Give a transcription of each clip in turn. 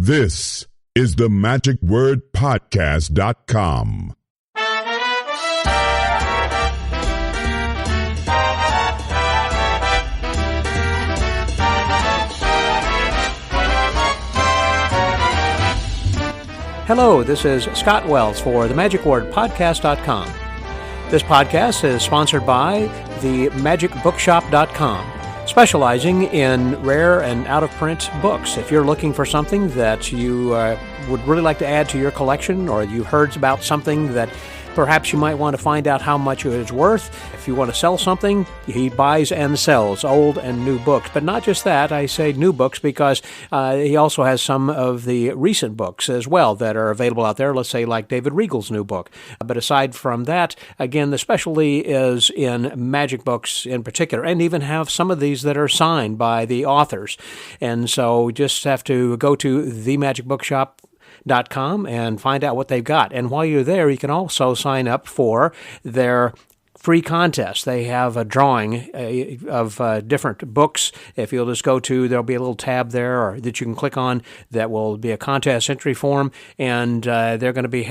This is the magicwordpodcast.com. Hello, this is Scott Wells for the magicwordpodcast.com. This podcast is sponsored by the magicbookshop.com, specializing in rare and out-of-print books. If you're looking for something that you would really like to add to your collection, or you heard about something that perhaps you might want to find out how much it is worth. If you want to sell something, he buys and sells old and new books. But not just that, I say new books because he also has some of the recent books as well that are available out there, let's say like David Regal's new book. But aside from that, again, the specialty is in magic books in particular, and even have some of these that are signed by the authors. And so you just have to go to themagicbookshop.com and find out what they've got. And while you're there, you can also sign up for their free contest. They have a drawing of different books. If you'll just go to, there'll be a little tab there or that you can click on that will be a contest entry form, and they're going to be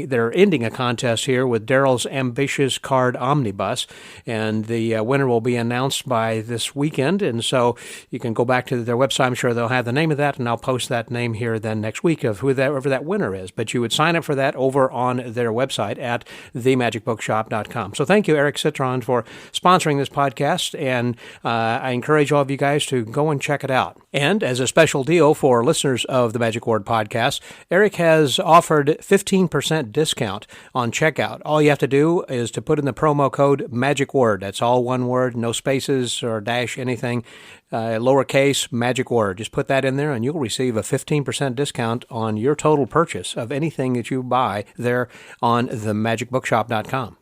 they're ending a contest here with Daryl's Ambitious Card Omnibus, and the winner will be announced by this weekend, and so you can go back to their website. I'm sure they'll have the name of that, and I'll post that name here then next week of whoever that winner is. But you would sign up for that over on their website at themagicbookshop.com. So thank you, Eric Citron, for sponsoring this podcast, and I encourage all of you guys to go and check it out. And as a special deal for listeners of the Magic Word Podcast, Eric has offered 15% discount on checkout. All you have to do is to put in the promo code Magic Word. That's all one word, no spaces or dash anything, lowercase Magic Word. Just put that in there and you'll receive a 15% discount on your total purchase of anything that you buy there on themagicbookshop.com.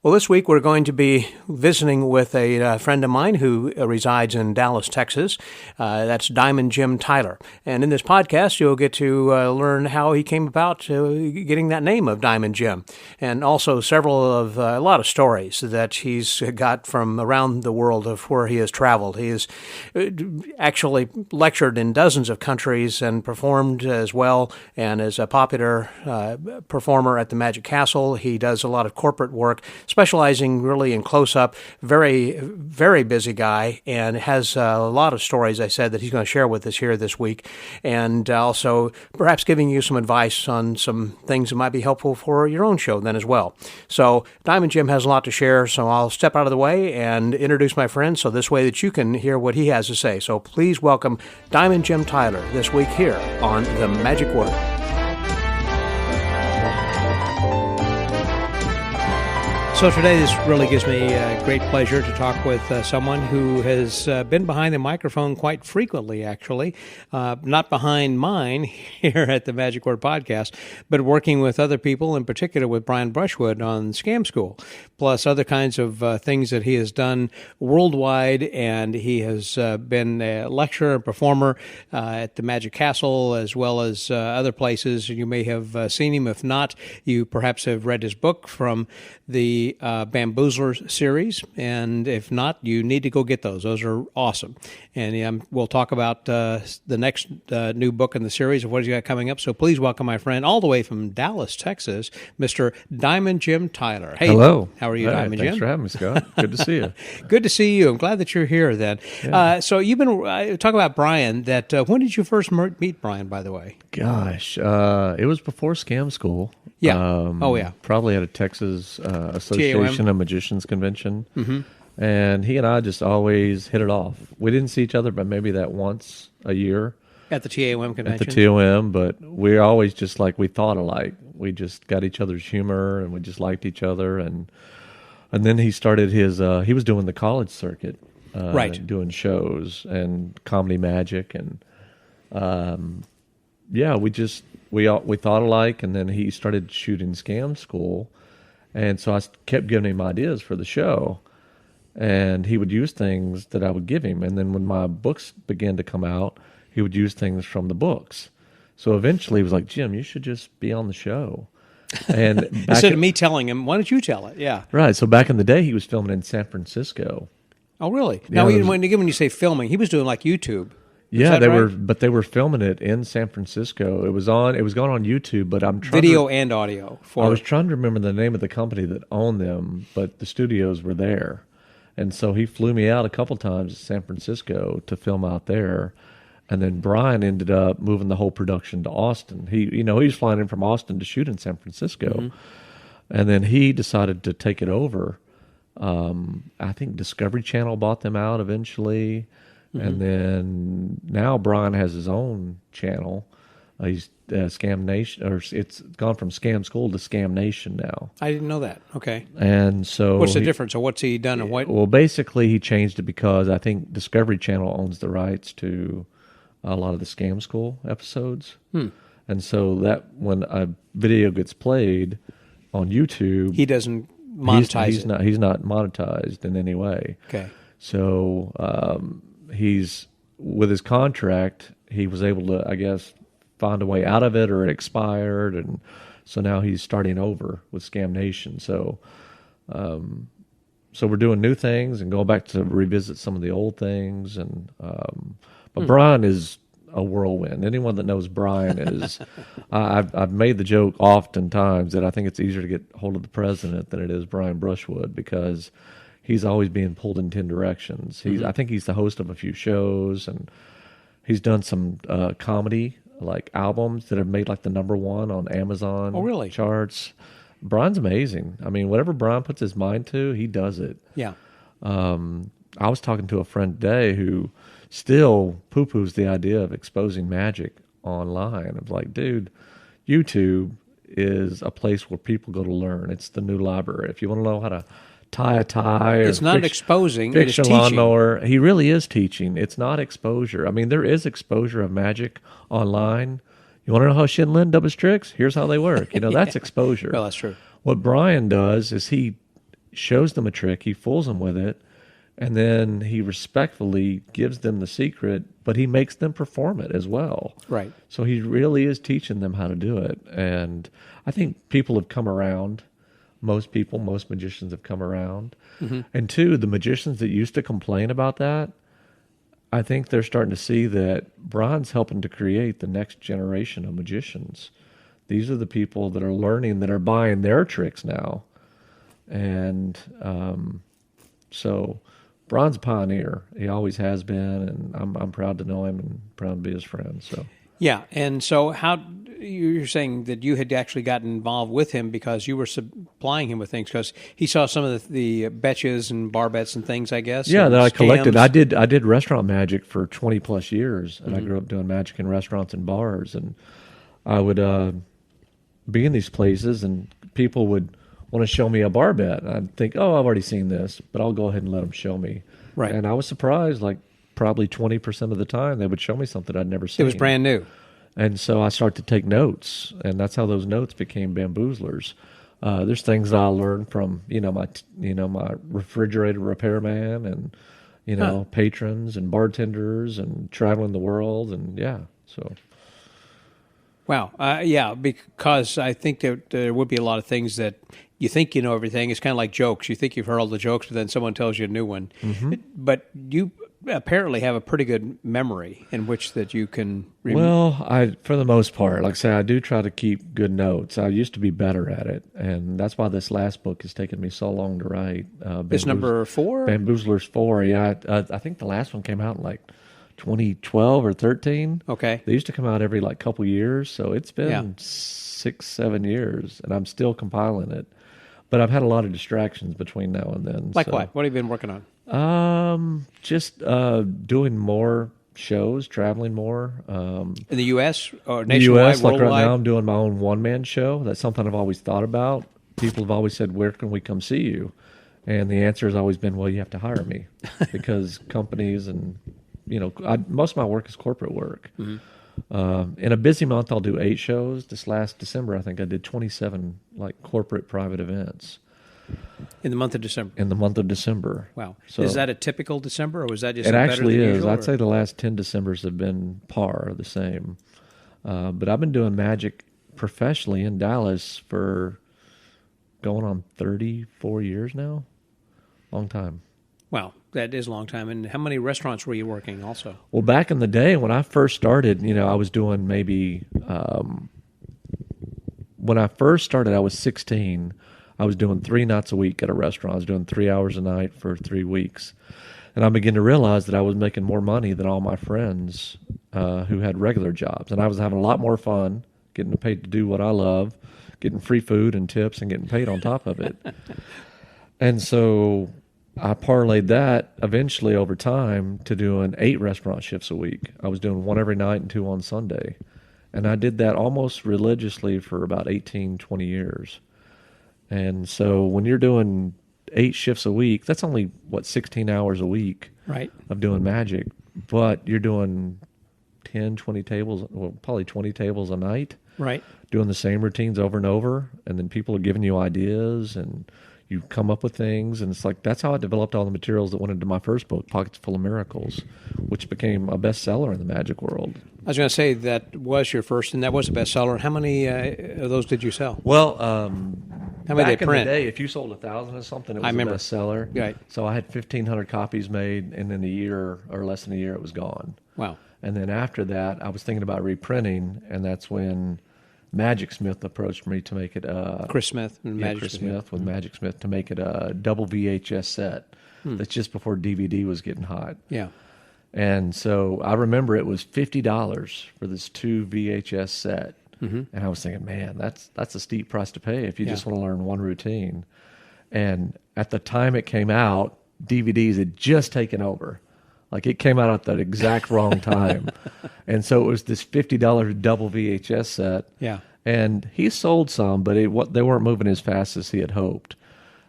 Well, this week we're going to be visiting with a friend of mine who resides in Dallas, Texas. That's Diamond Jim Tyler. And in this podcast, you'll get to learn how he came about getting that name of Diamond Jim, and also a lot of stories that he's got from around the world of where he has traveled. He has actually lectured in dozens of countries and performed as well, and is a popular performer at the Magic Castle. He does a lot of corporate work, specializing really in close-up, very, very busy guy, and has a lot of stories, I said, that he's going to share with us here this week, and also perhaps giving you some advice on some things that might be helpful for your own show then as well. So Diamond Jim has a lot to share, so I'll step out of the way and introduce my friend so this way that you can hear what he has to say. So please welcome Diamond Jim Tyler this week here on The Magic Word. So today, this really gives me great pleasure to talk with someone who has been behind the microphone quite frequently, actually. Not behind mine here at the Magic Word Podcast, but working with other people, in particular with Brian Brushwood on Scam School, plus other kinds of things that he has done worldwide. And he has been a lecturer and performer at the Magic Castle, as well as other places. You may have seen him. If not, you perhaps have read his book from the Bamboozlers series, and if not, you need to go get those. Those are awesome. And we'll talk about the next new book in the series of what he's got coming up. So please welcome my friend all the way from Dallas, Texas, Mr. Diamond Jim Tyler. Hey, hello. How are you, Diamond Jim? Thanks for having me, Scott. Good to see you. Good to see you. I'm glad that you're here then. Yeah. So you've been talking about Brian. When did you first meet Brian, by the way? Gosh, it was before Scam School. Yeah. Probably at a Texas Association of Magicians convention. Mm-hmm. And he and I just always hit it off. We didn't see each other, but maybe that once a year. At the TAOM convention? At the TAOM, but we're always just like, we thought alike. We just got each other's humor, and we just liked each other. And then he started he was doing the college circuit. Right. Doing shows and comedy magic. And we thought alike, and then he started shooting Scam School, and so I kept giving him ideas for the show, and he would use things that I would give him, and then when my books began to come out, he would use things from the books. So eventually he was like, Jim, you should just be on the show. And instead of me telling him, why don't you tell it? Yeah. Right. So back in the day, he was filming in San Francisco. Oh, really? Now, when you say filming, he was doing like YouTube. Yeah, that they right? were, but they were filming it in San Francisco. It was going on YouTube, but I'm trying Video and audio. I was trying to remember the name of the company that owned them, but the studios were there. And so he flew me out a couple times to San Francisco to film out there. And then Brian ended up moving the whole production to Austin. He was flying in from Austin to shoot in San Francisco. And then he decided to take it over. I think Discovery Channel bought them out eventually. And then now Brian has his own channel. He's Scam Nation, or it's gone from Scam School to Scam Nation now. I didn't know that. Okay. And so What's the difference? Or what's he done and what? Well, basically he changed it because I think Discovery Channel owns the rights to a lot of the Scam School episodes. And so that when a video gets played on YouTube, He doesn't monetize it. He's not monetized in any way. Okay. So he's with his contract, he was able to, I guess, find a way out of it, or it expired, and so now he's starting over with Scam Nation. So, so we're doing new things and going back to revisit some of the old things. And but Brian is a whirlwind. Anyone that knows Brian is, I've made the joke oftentimes that I think it's easier to get hold of the president than it is Brian Brushwood, because he's always being pulled in 10 directions. I think he's the host of a few shows, and he's done some comedy like albums that have made like the #1 on Amazon really? charts. Brian's amazing. I mean, whatever Brian puts his mind to, he does it. Yeah. I was talking to a friend today who still poo-poos the idea of exposing magic online. I'm like, dude, YouTube is a place where people go to learn. It's the new library. If you want to know how to tie a tie, or It's not exposing, it is fix a teaching. lawnmower, he really is teaching. It's not exposure. I mean, there is exposure of magic online. You want to know how Shin Lin does his tricks? Here's how they work. That's exposure. Well, that's true. What Brian does is he shows them a trick, he fools them with it, and then he respectfully gives them the secret, but he makes them perform it as well. Right. So he really is teaching them how to do it. And I think people have come around. Most magicians have come around. And two, the magicians that used to complain about that, I think they're starting to see that Brian's helping to create the next generation of magicians. These are the people that are learning, that are buying their tricks now. And so Brian's a pioneer. He always has been, and I'm proud to know him and proud to be his friend. So Yeah. And so you're saying that you had actually gotten involved with him because you were supplying him with things, because he saw some of the betches and bar bets and things, I guess. yeah, and that I collected. scams. I did restaurant magic for 20 plus years, and I grew up doing magic in restaurants and bars. And I would be in these places, and people would want to show me a bar bet. And I'd think, oh, I've already seen this, but I'll go ahead and let them show me. Right. And I was surprised, like probably 20% of the time they would show me something I'd never seen. It was brand new. And so I started to take notes, and that's how those notes became Bamboozlers. There's things that I learned from my refrigerator repairman, and patrons and bartenders, and traveling the world, and yeah. So Wow. Yeah, because I think there would be a lot of things that you think you know everything. It's kind of like jokes. You think you've heard all the jokes, but then someone tells you a new one. But you apparently have a pretty good memory in which that you can remember. Well, for the most part, like I say, I do try to keep good notes. I used to be better at it, and that's why this last book has taken me so long to write. It's number 4? Bamboozlers 4, yeah. I think the last one came out in like 2012 or 13. Okay. They used to come out every like couple years, so it's been 6-7 years, and I'm still compiling it. But I've had a lot of distractions between now and then. Like what? What have you been working on? Just doing more shows, traveling more. In the U.S. or In the nationwide, U.S., like worldwide? right now, I'm doing my own one-man show. That's something I've always thought about. People have always said, where can we come see you? And the answer has always been, well, you have to hire me. Because companies and, most of my work is corporate work. In a busy month, I'll do 8 shows. This last December, I think I did 27 like corporate private events. In the month of December? In the month of December. Wow. So Is that a typical December, or was that just it better actually than is. usual, I'd or? say the last 10 Decembers have been the same. But I've been doing magic professionally in Dallas for going on 34 years now. Long time. Wow, that is a long time. And how many restaurants were you working also? Well, back in the day when I first started, I was doing maybe, when I first started, I was 16. I was doing 3 nights a week at a restaurant. I was doing 3 hours a night for 3 weeks. And I began to realize that I was making more money than all my friends who had regular jobs. And I was having a lot more fun, getting paid to do what I love, getting free food and tips and getting paid on top of it. And so I parlayed that eventually over time to doing 8 restaurant shifts a week. I was doing 1 every night and 2 on Sunday. And I did that almost religiously for about 18, 20 years. And so when you're doing 8 shifts a week, that's only, 16 hours a week right. of doing magic. But you're doing 10, 20 tables, well, probably 20 tables a night. Right. Doing the same routines over and over. And then people are giving you ideas and you come up with things. And it's like, that's how I developed all the materials that went into my first book, Pockets Full of Miracles, which became a bestseller in the magic world. I was going to say that was your first, and that was a bestseller. How many of those did you sell? Well, how many back they print? In the day, if you sold 1,000 or something, it was a bestseller. Right. So I had 1,500 copies made, and in a year or less than a year, it was gone. Wow. And then after that, I was thinking about reprinting, and that's when Magic Smith approached me to make it Chris Smith and Magic Chris Smith with Magic Smith to make it a double VHS set. That's just before DVD was getting hot. Yeah. And so I remember it was $50 for this 2 VHS set. And I was thinking, man, that's a steep price to pay if you just want to learn one routine. And at the time it came out, DVDs had just taken over. Like it came out at the exact wrong time. And so it was this $50 double VHS set. Yeah. And he sold some, but they weren't moving as fast as he had hoped.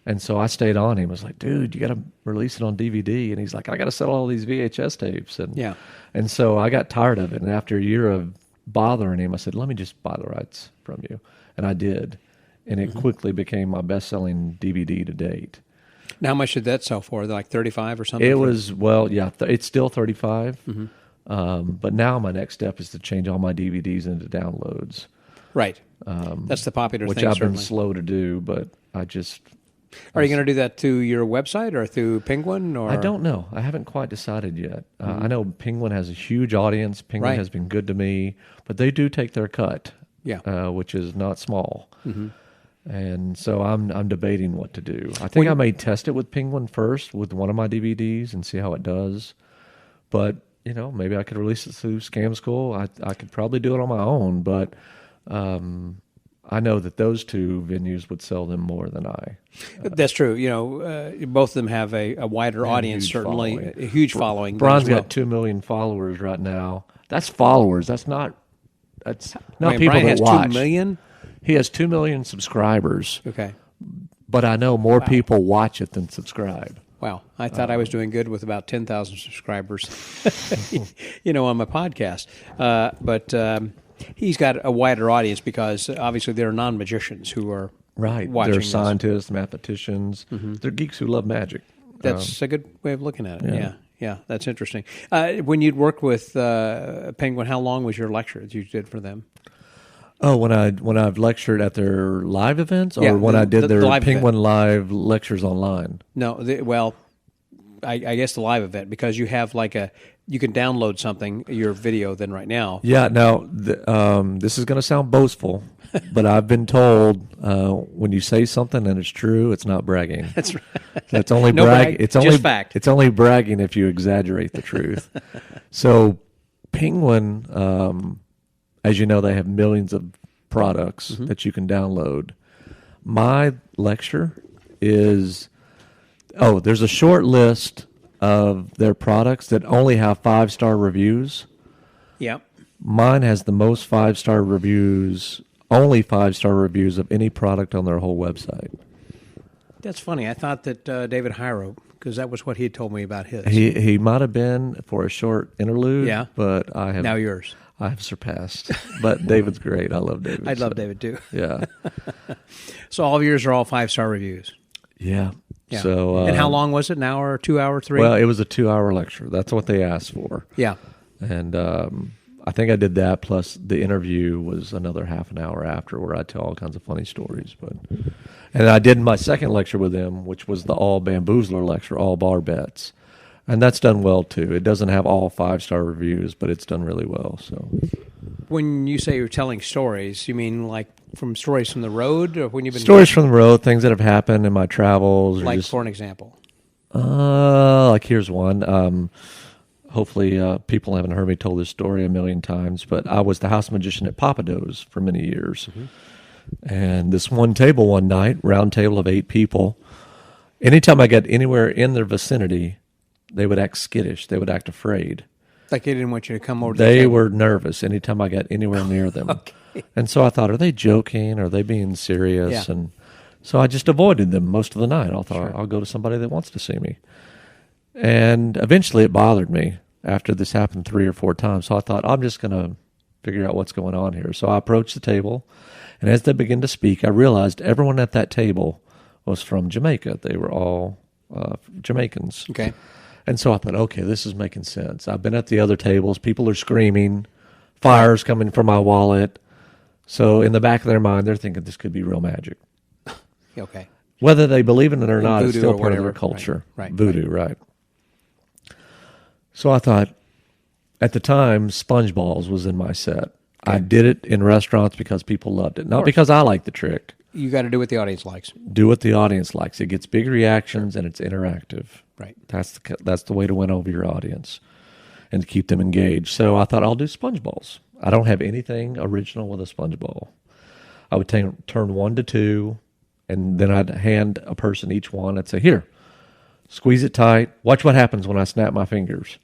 And so I stayed on him. I was like, dude, you got to release it on DVD. And he's like, I got to sell all these VHS tapes. And so I got tired of it. And after a year of bothering him, I said, let me just buy the rights from you. And I did. And it quickly became my best-selling DVD to date. Now, how much did that sell for? Like 35 or something? It was, it's still 35. But now my next step is to change all my DVDs into downloads. Right. That's the popular which thing, I've certainly. been slow to do, but I just... Are you going to do that through your website or through Penguin? Or I don't know. I haven't quite decided yet. I know Penguin has a huge audience. Penguin has been good to me, but they do take their cut, which is not small. And so I'm debating what to do. I think I may test it with Penguin first with one of my DVDs and see how it does. But, maybe I could release it through Scam School. I could probably do it on my own, but I know that those 2 venues would sell them more than I. That's true. Both of them have a wider audience, certainly. A huge following. Brian's got 2 million followers right now. That's followers. That's not people Brian has that watch. 2 million? He has 2 million subscribers. Okay. But I know more people watch it than subscribe. Wow. I thought I was doing good with about 10,000 subscribers, on my podcast. But he's got a wider audience because obviously there are non-magicians who are watching They're this. scientists, mathematicians. They're geeks who love magic. That's a good way of looking at it. Yeah, that's interesting. When you'd worked with Penguin, how long was your lecture that you did for them? Oh, when I've lectured at their live events, or when I did their Penguin Live lectures online? No, I guess the live event, because you have you can download something, your video, then right now. Yeah. Now, this is going to sound boastful, but I've been told when you say something and it's true, it's not bragging. That's right. It's only just fact. It's only bragging if you exaggerate the truth. So, Penguin. As you know, they have millions of products that you can download. My lecture is, there's a short list of their products that only have 5-star reviews. Yeah. Mine has the most 5-star reviews, only 5-star reviews of any product on their whole website. That's funny. I thought that David Hyro, because that was what he had told me about his. He might have been for a short interlude, but I have... Now yours. I have surpassed. But David's great. I love David. I love David, too. Yeah. So all of yours are all 5-star reviews? Yeah. So, and how long was it? An hour, 2 hour, 3? Well, it was a 2-hour lecture. That's what they asked for. Yeah. And I think I did that, plus the interview was another half an hour after, where I tell all kinds of funny stories. And I did my second lecture with them, which was the all Bamboozler lecture, all bar bets. And that's done well, too. It doesn't have all 5-star reviews, but it's done really well. So, When you say you're telling stories, you mean like from stories from the road, or when you've been stories from the road, things that have happened in my travels. like, for an example? Like here's one. Hopefully people haven't heard me tell this story a million times, but I was the house magician at Papado's for many years. Mm-hmm. And this one table one night, round table of 8 people, anytime I got anywhere in their vicinity, they would act skittish. They would act afraid. Like they didn't want you to come over to the They table. were nervous anytime I got anywhere near them. Okay. And so I thought, are they joking? Are they being serious? Yeah. And so I just avoided them most of the night. I thought, Sure. I'll go to somebody that wants to see me. And eventually it bothered me after this happened 3 or 4 times. So I thought, I'm just going to figure out what's going on here. So I approached the table, and as they began to speak, I realized everyone at that table was from Jamaica. They were all Jamaicans. Okay. And so I thought, okay, this is making sense. I've been at the other tables. People are screaming. Fire's coming from my wallet. So in the back of their mind, they're thinking this could be real magic. Okay. Whether they believe in it or not, it's voodoo still or part of their whatever. culture. Right. Voodoo, right. So I thought, at the time, SpongeBalls was in my set. Okay. I did it in restaurants because people loved it. Not because I liked the trick. You got to do what the audience likes. Do what the audience likes. It gets big reactions and it's interactive. Right. That's the way to win over your audience and to keep them engaged. So I thought I'll do SpongeBalls. I don't have anything original with a SpongeBall. I would turn 1 to 2, and then I'd hand a person each one. I'd say, here, squeeze it tight. Watch what happens when I snap my fingers.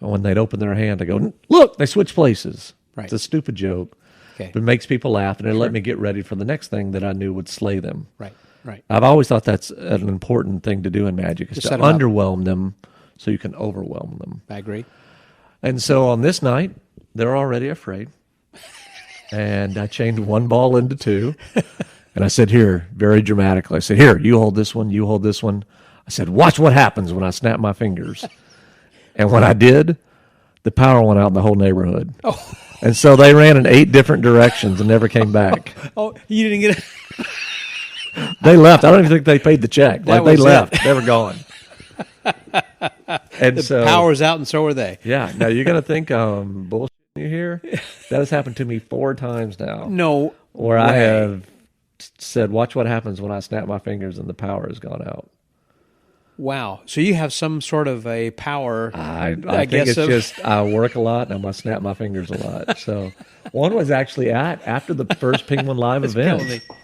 And when they'd open their hand, I go, look, they switch places. Right. It's a stupid joke. Okay. But it makes people laugh, and it let me get ready for the next thing that I knew would slay them. Right. Right. I've always thought that's an important thing to do in magic, is Just to set 'em up. underwhelm them so you can overwhelm them. I agree. And so on this night, they're already afraid. And I chained 1 ball into 2. And I said, here, very dramatically, I said, here, you hold this one, you hold this one. I said, watch what happens when I snap my fingers. And when I did, the power went out in the whole neighborhood. Oh. And so they ran in 8 different directions and never came back. Oh, you didn't get it. They left. I don't even think they paid the check. That They was left. it. They were gone. And The so, power's out, and so are they. yeah. Now you're gonna think bullshit you here. That has happened to me 4 times now. No. Where I way. have said, "Watch what happens when I snap my fingers and the power has gone out." Wow. So you have some sort of a power. I think guess it's so. just I work a lot and I'm gonna snap my fingers a lot. So one was actually after the first Penguin Live It's killing event. me.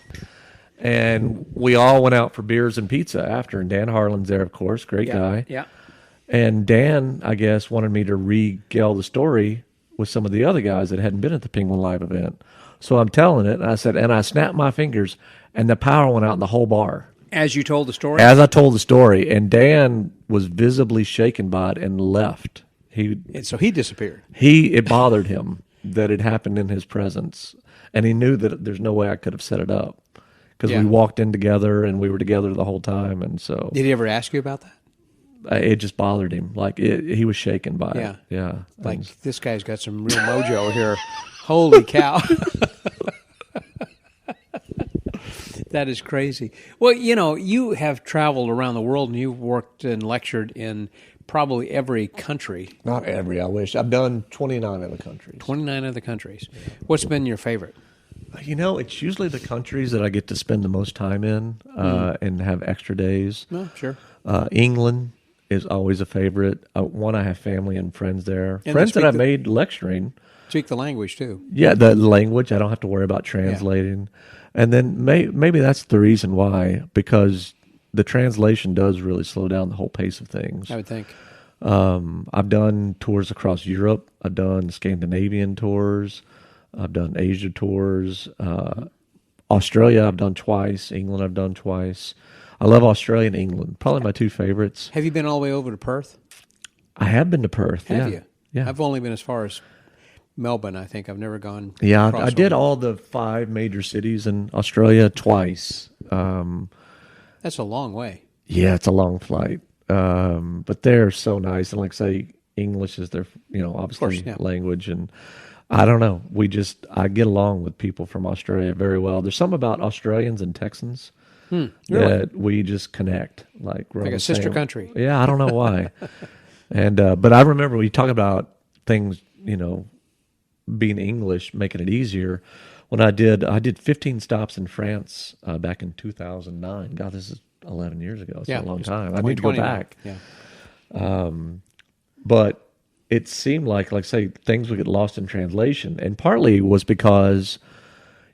And we all went out for beers and pizza after. And Dan Harlan's there, of course, great guy. Yeah. And Dan, I guess, wanted me to regale the story with some of the other guys that hadn't been at the Penguin Live event. So I'm telling it, and I said, and I snapped my fingers, and the power went out in the whole bar. As you told the story? As I told the story, and Dan was visibly shaken by it and left. And so he disappeared. It bothered him that it happened in his presence, and he knew that there's no way I could have set it up because Yeah. we walked in together and we were together the whole time, and so Did he ever ask you about that? it just bothered him. Like he was shaken by Yeah. it. Yeah, Like, And this guy's got some real mojo here. Holy cow. That is crazy. Well, you have traveled around the world, and you've worked and lectured in probably every country, not every. I wish I've done 29 other countries. 29 other countries. What's been your favorite? It's usually the countries that I get to spend the most time in and have extra days. No, sure. England is always a favorite. One, I have family and friends there. And Friends they that I speak made lecturing. Speak the language, too. Yeah, the language, I don't have to worry about translating. And then maybe that's the reason why, because the translation does really slow down the whole pace of things. I would think. I've done tours across Europe. I've done Scandinavian tours. I've done Asia tours. Australia, I've done twice. England, I've done twice. I love Australia and England. Probably my 2 favorites. Have you been all the way over to Perth? I have been to Perth. Have yeah. you? Yeah. I've only been as far as Melbourne, I think. I've never gone. Yeah, across I did over. all the 5 major cities in Australia twice. That's a long way. Yeah, it's a long flight. But they're so nice. And like I say, English is their, obviously yeah. language. And I don't know. I get along with people from Australia very well. There's something about Australians and Texans Really? that we just connect. Like we're Like on a the sister same- country. Yeah, I don't know why. And but I remember we talk about things, being English, making it easier. When I did 15 stops in France back in 2009. God, this is 11 years ago. It's a long time. I need to go 2020 now. back. Yeah. But it seemed like say, things would get lost in translation. And partly was because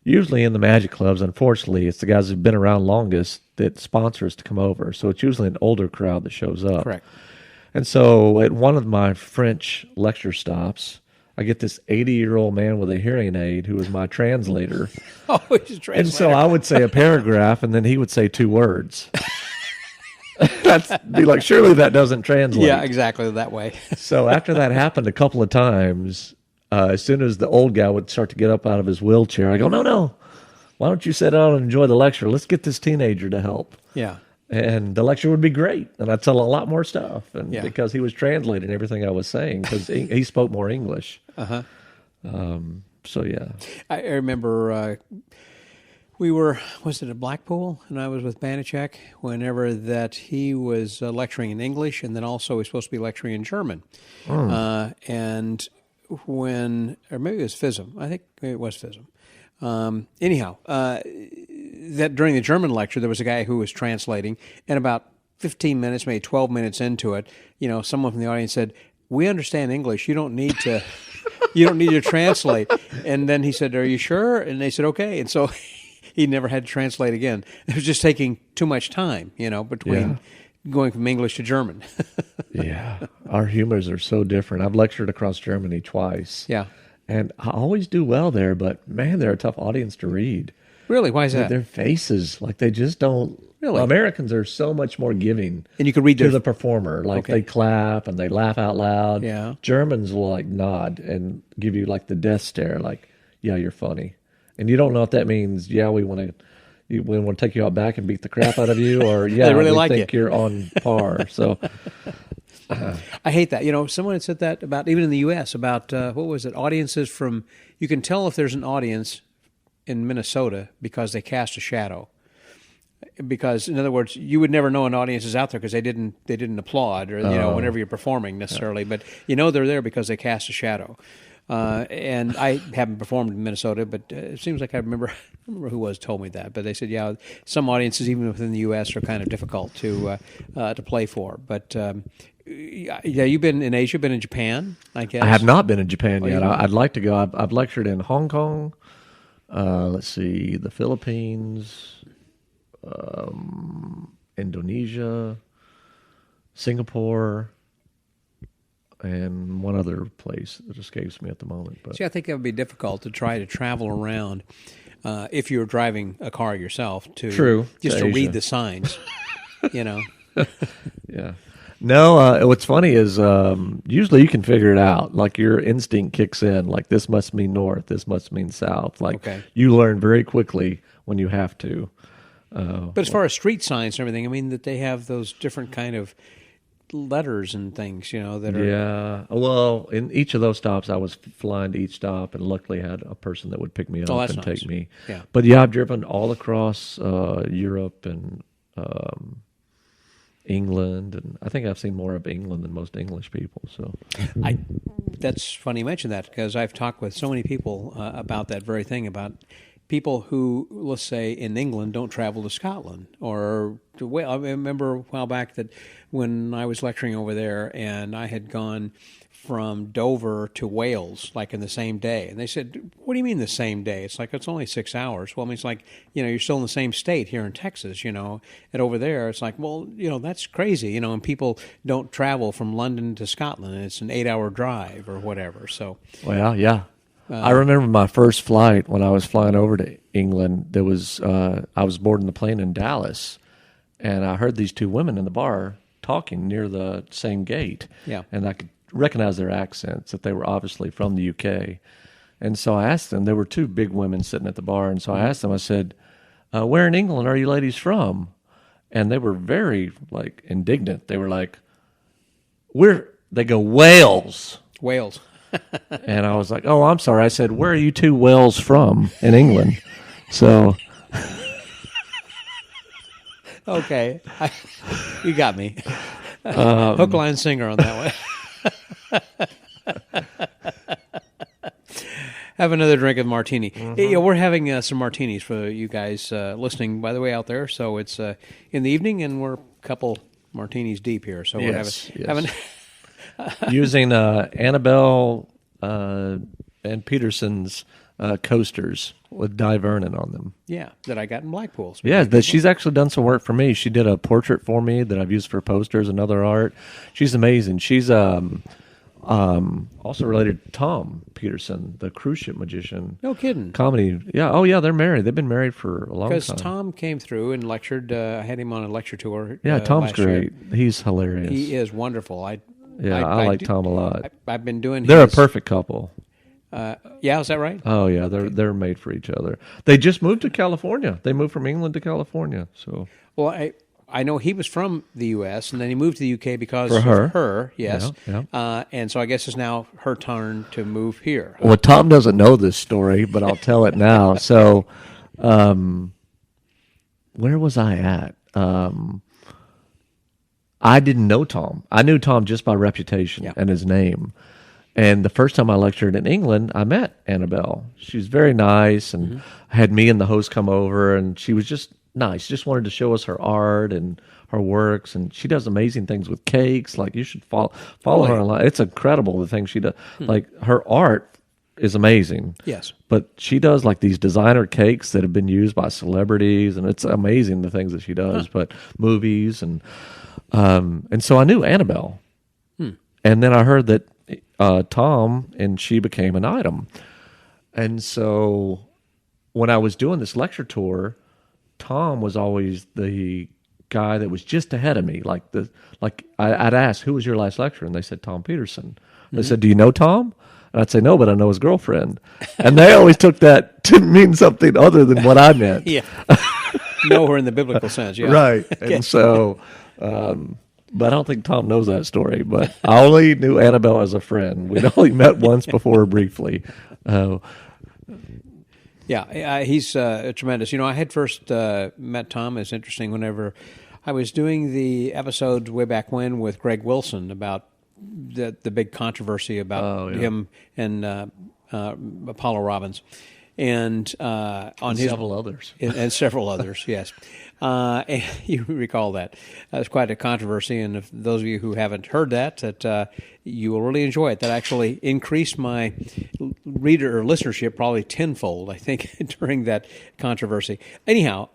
usually in the magic clubs, unfortunately, it's the guys who've been around longest that sponsor us to come over. So it's usually an older crowd that shows up. Correct. And so at one of my French lecture stops, I get this 80-year-old man with a hearing aid who is my translator. Oh, he's a translator. And so I would say a paragraph, and then he would say 2 words. Be like, surely that doesn't translate. Yeah, exactly that way. So after that happened a couple of times, as soon as the old guy would start to get up out of his wheelchair, I go, no. Why don't you sit down and enjoy the lecture? Let's get this teenager to help. Yeah. And the lecture would be great. And I'd tell a lot more stuff. And Yeah. because he was translating everything I was saying, because he spoke more English. Uh-huh. So, yeah. I remember was it at Blackpool? And I was with Banachek whenever that he was lecturing in English, and then also he was supposed to be lecturing in German. And or maybe it was FISM. I think maybe it was FISM. Anyhow, that during the German lecture, there was a guy who was translating, and about 15 minutes, maybe 12 minutes into it, someone from the audience said, "We understand English. You don't need to, translate." And then he said, "Are you sure?" And they said, "Okay." And so he never had to translate again. It was just taking too much time, between going from English to German. Yeah. Our humors are so different. I've lectured across Germany twice. Yeah. And I always do well there, but man, they're a tough audience to read. Really? Why is that? Their faces, they just don't. Really? Americans are so much more giving. And you can read to their the performer. They clap and they laugh out loud. Yeah. Germans will nod and give you the death stare, yeah, you're funny. And you don't know if that means, yeah, we want to take you out back and beat the crap out of you, or yeah, They really we like think you. you're on par. So I hate that. Someone had said that about, even in the U.S., about, what was it, audiences from, you can tell if there's an audience in Minnesota because they cast a shadow. Because, in other words, you would never know an audience is out there because they didn't applaud, or, whenever you're performing necessarily. But they're there because they cast a shadow. And I haven't performed in Minnesota, but it seems like I remember who told me that. But they said, yeah, some audiences even within the U.S. are kind of difficult to play for. But yeah, you've been in Asia, been in Japan, I guess. I have not been in Japan yet. you- I'd like to go. I've lectured in Hong Kong. Let's see, the Philippines, Indonesia, Singapore, and one other place that escapes me at the moment. But See, I think it would be difficult to try to travel around if you were driving a car yourself just to to read Asia. the signs, yeah. No, what's funny is usually you can figure it out. Your instinct kicks in. This must mean north. This must mean south. Okay. You learn very quickly when you have to. But as far as street signs and everything, I mean that they have those different kind of letters and things, that are... Yeah. Well, in each of those stops, I was flying to each stop, and luckily had a person that would pick me up that's and nice. take me. Yeah. But yeah, I've driven all across Europe and England, and I think I've seen more of England than most English people. So That's funny you mention that, because I've talked with so many people about that very thing, about people who, let's say, in England don't travel to Scotland or to Wales. I remember a while back that when I was lecturing over there and I had gone from Dover to Wales, in the same day. And they said, "What do you mean the same day?" It's it's only 6 hours. Well, I mean, it's you're still in the same state here in Texas, and over there, it's well, that's crazy, and people don't travel from London to Scotland, and it's an 8-hour drive or whatever. So, well, yeah. I remember my first flight when I was flying over to England. There was I was boarding the plane in Dallas, and I heard these two women in the bar talking near the same gate. Yeah. And I could recognize their accents, that they were obviously from the UK. And so I asked them, there were two big women sitting at the bar, and so I asked them, I said, where in England are you ladies from? And they were very, indignant. They were like, they go, Wales. Wales. And I was like, "Oh, I'm sorry." I said, "Where are you two whales from in England?" So, Okay. You got me. Hook, line, singer on that one. Have another drink of martini. Yeah, we're having some martinis for you guys listening, by the way, out there. So it's in the evening, and we're a couple martinis deep here. So we're having using Annabelle and Peterson's coasters with Di Vernon on them. Yeah, that I got in Blackpool. She's actually done some work for me. She did a portrait for me that I've used for posters and other art. She's amazing. She's also related to Tom Peterson, the cruise ship magician. No kidding. Comedy. Yeah. Oh, yeah, they're married. They've been married for a long time. Because Tom came through and lectured. I had him on a lecture tour. Yeah, Tom's last year. great. He's hilarious. He is wonderful. I like Tom a lot. I've been doing They're a perfect couple. Yeah, is that right? Oh, yeah, they're made for each other. They just moved to California. They moved from England to California. So, well, I know he was from the U.S. and then he moved to the U.K. because of her. Yes, yeah. And so I guess it's now her turn to move here. Well, Tom doesn't know this story, but I'll tell it now. So, where was I at? I didn't know Tom. I knew Tom just by reputation and his name. And the first time I lectured in England, I met Annabelle. She was very nice and had me and the host come over, and she was just nice. She just wanted to show us her art and her works, and she does amazing things with cakes. Like, you should follow her online. It's incredible, the things she does. Like, her art is amazing. Yes. But she does, like, these designer cakes that have been used by celebrities, and it's amazing the things that she does. But movies, and so I knew Annabelle. And then I heard that Tom and she became an item. And so when I was doing this lecture tour, Tom was always the guy that was just ahead of me. I'd ask, who was your last lecturer? And they said, Tom Peterson. They said, do you know Tom? And I'd say, no, but I know his girlfriend. And they always took that to mean something other than what I meant. Yeah. Know her in the biblical sense, yeah. Right. And so, but I don't think Tom knows that story. But I only knew Annabelle as a friend. We'd only met once before briefly. Yeah, he's tremendous. You know, I had first met Tom. It's interesting whenever I was doing the episodes way back when with Greg Wilson about the big controversy about him and Apollo Robbins. And on his several others. And several others, yes. And you recall that. That was quite a controversy, and if those of you who haven't heard that you will really enjoy it. That actually increased my reader or listenership probably tenfold, I think, during that controversy. Anyhow,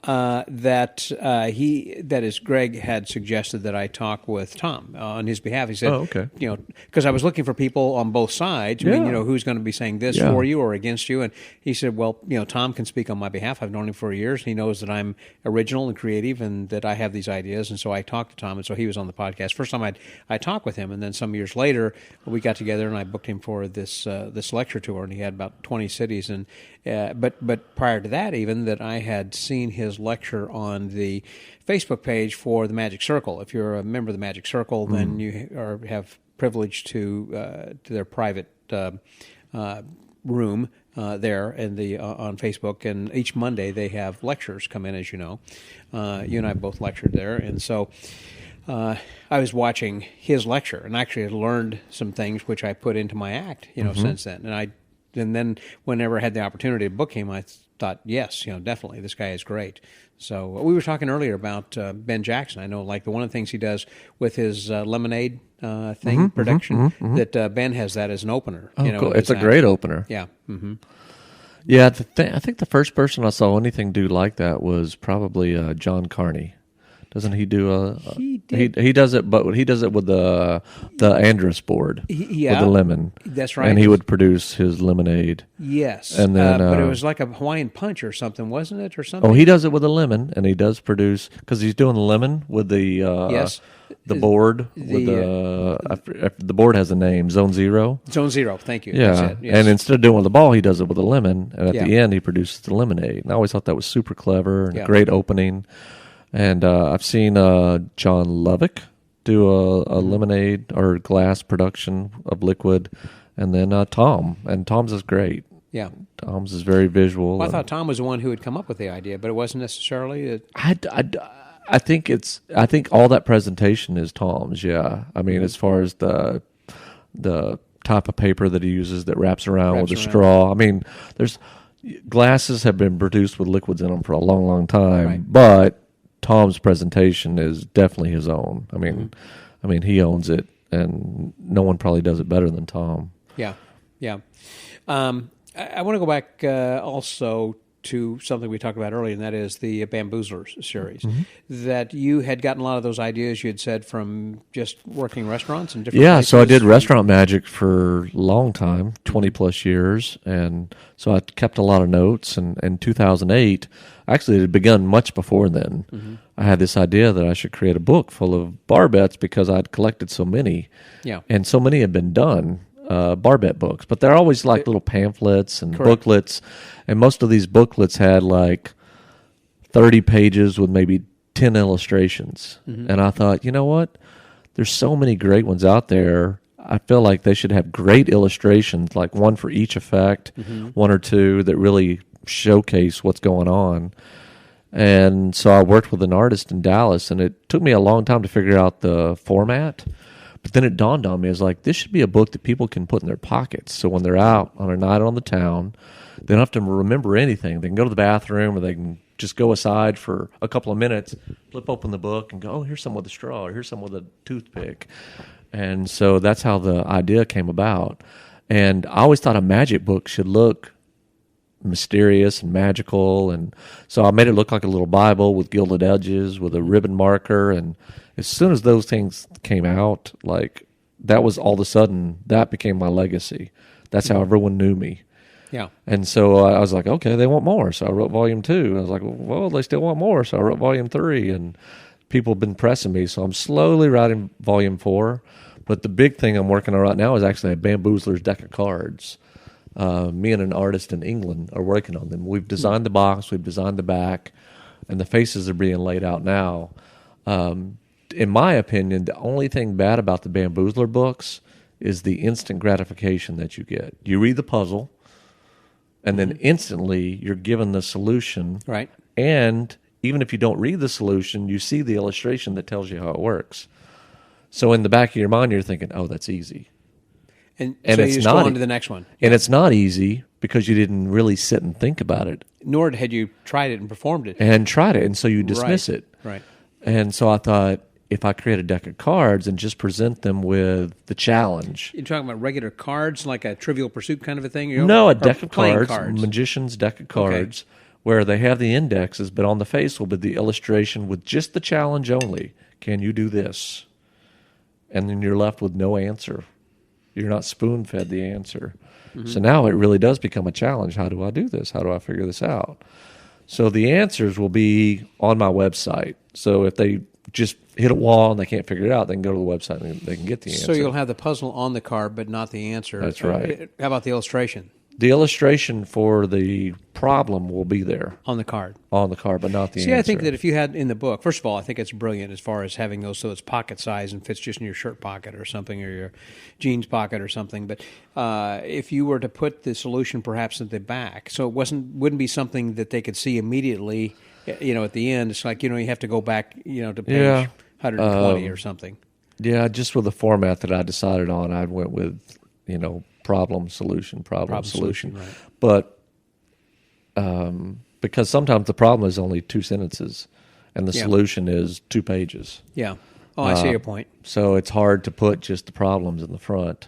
that Greg had suggested that I talk with Tom on his behalf. He said, you know, because I was looking for people on both sides. I mean, you know, who's going to be saying this for you or against you? And he said, well, you know, Tom can speak on my behalf. I've known him for years. He knows that I'm original and creative and that I have these ideas. And so I talked to Tom, and so he was on the podcast. First time I talked with him, and then some years later, we got together and I booked him for this lecture tour, and he had about 20 cities. And but prior to that, even that I had seen his lecture on the Facebook page for the Magic Circle. If you're a member of the Magic Circle, then you have privilege to their private room there and on Facebook. And each Monday they have lectures come in, as you know. You and I both lectured there, and so. I was watching his lecture and actually had learned some things which I put into my act, you know, since then. And then whenever I had the opportunity to book him, I thought, yes, you know, definitely, this guy is great. So we were talking earlier about Ben Jackson. I know, like, one of the things he does with his lemonade production, that Ben has that as an opener. Oh, you know, cool. It's a great opener. Yeah. Yeah, I think the first person I saw anything do like that was probably John Carney. Doesn't he do he does it, but he does it with the Andrus board with the lemon. That's right. And he would produce his lemonade. Yes. And then, but it was like a Hawaiian punch or something, wasn't it, or something? Oh, he does it with a lemon, and he does produce, because he's doing the lemon with the the board with the board has a name, Zone Zero. Zone Zero, thank you. Yeah, That's it. Yes. And instead of doing it with the ball, he does it with a lemon, and at the end he produces the lemonade. And I always thought that was super clever and a great opening. And I've seen John Lovick do a lemonade or glass production of liquid, and then Tom. And Tom's is great. Yeah. Tom's is very visual. Well, I thought Tom was the one who had come up with the idea, but it wasn't necessarily. I think all that presentation is Tom's. Yeah, I mean, as far as the type of paper that he uses that wraps around with a straw. I mean, glasses have been produced with liquids in them for a long, long time, right. But Tom's presentation is definitely his own. I mean, he owns it, and no one probably does it better than Tom. Yeah, yeah. I want to go back also to something we talked about earlier, and that is the Bamboozlers series. Mm-hmm. That you had gotten a lot of those ideas, you had said, from just working restaurants and different places. So I did restaurant magic for a long time, 20-plus years, and so I kept a lot of notes. And in 2008, actually it had begun much before then, mm-hmm. I had this idea that I should create a book full of bar bets because I'd collected so many, and so many had been done. Bar bet books, but they're always like little pamphlets and booklets, and most of these booklets had like 30 pages with maybe 10 illustrations. Mm-hmm. And I thought, you know what? There's so many great ones out there. I feel like they should have great illustrations, like one for each effect, mm-hmm. one or two that really showcase what's going on. And so I worked with an artist in Dallas, and it took me a long time to figure out the format. But then it dawned on me, I was like, this should be a book that people can put in their pockets. So when they're out on a night on the town, they don't have to remember anything. They can go to the bathroom, or they can just go aside for a couple of minutes, flip open the book, and go, oh, here's some with a straw, or here's some with a toothpick. And so that's how the idea came about. And I always thought a magic book should look mysterious and magical, and so I made it look like a little Bible with gilded edges, with a ribbon marker. And as soon as those things came out, like, that was all of a sudden, that became my legacy. That's how everyone knew me. Yeah. And so I was like, okay, they want more. So I wrote volume 2. I was like, well, they still want more. So I wrote volume 3, and people have been pressing me. So I'm slowly writing volume 4. But the big thing I'm working on right now is actually a Bamboozlers deck of cards. Me and an artist in England are working on them. We've designed the box, we've designed the back, and the faces are being laid out now. In my opinion, the only thing bad about the Bamboozler books is the instant gratification that you get. You read the puzzle, and then instantly you're given the solution. Right. And even if you don't read the solution, you see the illustration that tells you how it works. So in the back of your mind, you're thinking, oh, that's easy. And so you just go on to the next one. And it's not easy because you didn't really sit and think about it. Nor had you tried it and performed it. And tried it, and so you dismiss it. Right. And so I thought, if I create a deck of cards and just present them with the challenge. You're talking about regular cards, like a Trivial Pursuit kind of a thing? No, a deck of cards, magician's deck of cards, where they have the indexes, but on the face will be the illustration with just the challenge only. Can you do this? And then you're left with no answer. You're not spoon-fed the answer. Mm-hmm. So now it really does become a challenge. How do I do this? How do I figure this out? So the answers will be on my website. So if they just hit a wall and they can't figure it out, they can go to the website and they can get the answer. So you'll have the puzzle on the card, but not the answer. That's right. How about the illustration? The illustration for the problem will be there. On the card. On the card, but not the answer. See, I think that if you had in the book, first of all, I think it's brilliant as far as having those so it's pocket size and fits just in your shirt pocket or something, or your jeans pocket or something. But if you were to put the solution perhaps at the back, so it wouldn't be something that they could see immediately, at the end. It's like, you have to go back, to page 120 or something. Yeah, just with the format that I decided on, I went with, problem, solution. Right. But because sometimes the problem is only 2 sentences and the solution is 2 pages. Yeah. Oh, I see your point. So it's hard to put just the problems in the front.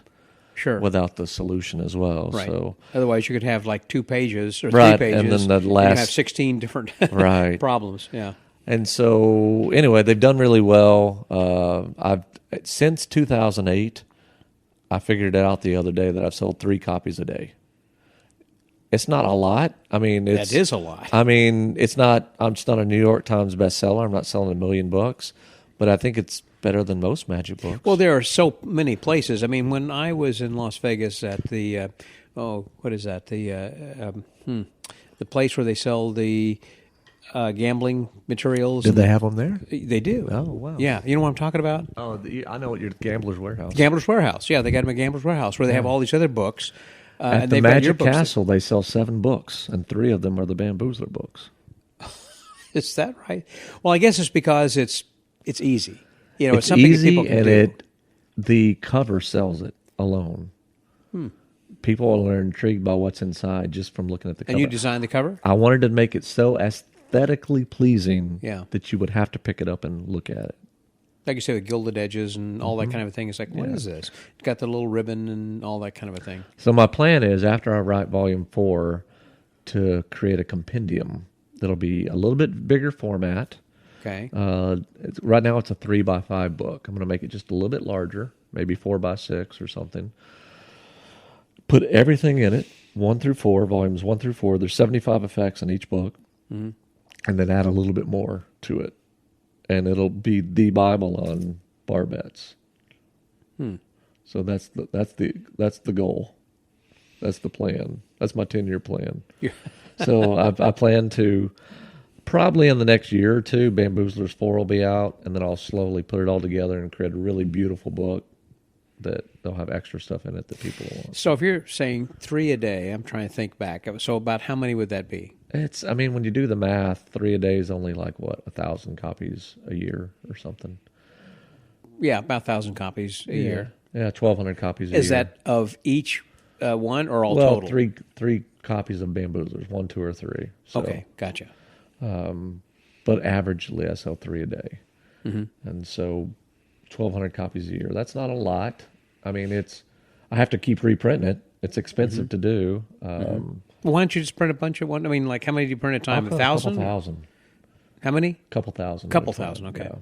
Sure. Without the solution as well. Right. So otherwise you could have like 2 pages or 3 pages. And then the last... You have 16 different problems. Yeah. And so anyway, they've done really well. Since 2008, I figured it out the other day that I've sold 3 copies a day. It's not a lot. I mean, that is a lot. I mean, it's not. I'm just not a New York Times bestseller. I'm not selling 1 million books, but I think it's better than most magic books. Well, there are so many places. I mean, when I was in Las Vegas at the what is that? The place where they sell the gambling materials. Did they have them there? They do. Oh, wow. Yeah. You know what I'm talking about? Oh, I know what your Gambler's Warehouse. Gambler's Warehouse. Yeah, they got them at Gambler's Warehouse where they have all these other books. At and the they've got your Magic books. Castle, they sell 7 books, and 3 of them are the Bamboozler books. Is that right? Well, I guess it's because it's easy. You know, It's something that easy, people can and do. the cover sells it alone. People are intrigued by what's inside just from looking at the cover. And you designed the cover? I wanted to make it so aesthetically pleasing Yeah. that you would have to pick it up and look at it. Like you say, with gilded edges and all that kind of a thing. It's like, what is this? It's got the little ribbon and all that kind of a thing. So my plan is, after I write Volume 4, to create a compendium that'll be a little bit bigger format. Okay. Right now it's a 3x5 book. I'm going to make it just a little bit larger, maybe 4x6 or something. Put everything in it, 1 through 4, volumes 1 through 4. There's 75 effects in each book, and then add a little bit more to it, and it'll be the Bible on bar bets. So that's the goal. That's the plan. That's my 10-year plan. So I plan to, probably in the next year or two, Bamboozlers 4 will be out, and then I'll slowly put it all together and create a really beautiful book that they'll have extra stuff in it that people want. So if you're saying 3 a day, I'm trying to think back. So about how many would that be? When you do the math, 3 a day is only 1,000 copies a year or something. Yeah, about 1,000 copies a year. Yeah, 1,200 copies a year. Is that of each one or all well, total? three copies of Bamboozlers, 1, 2, or 3. So, Okay, gotcha. but averagely I sell 3 a day. And so 1,200 copies a year. That's not a lot. I have to keep reprinting it. It's expensive to do. Well, why don't you just print a bunch of one? How many do you print at a time? 1,000? 1,000. How many? Couple thousand. Couple thousand, okay. Yeah.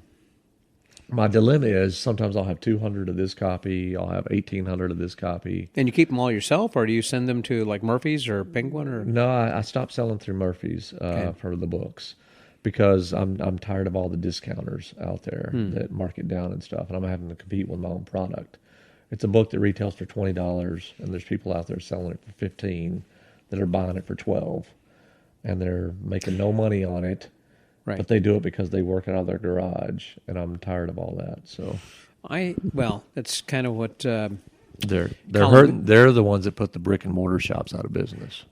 My dilemma is sometimes I'll have 200 of this copy. I'll have 1,800 of this copy. And you keep them all yourself, or do you send them to like Murphy's or Penguin? Or No, I stopped selling through Murphy's for the books because I'm tired of all the discounters out there that mark it down and stuff, and I'm having to compete with my own product. It's a book that retails for $20, and there's people out there selling it for $15 that are buying it for $12, and they're making no money on it. Right. But they do it because they work it out of their garage, and I'm tired of all that. So that's kind of what they're hurting. They're the ones that put the brick and mortar shops out of business.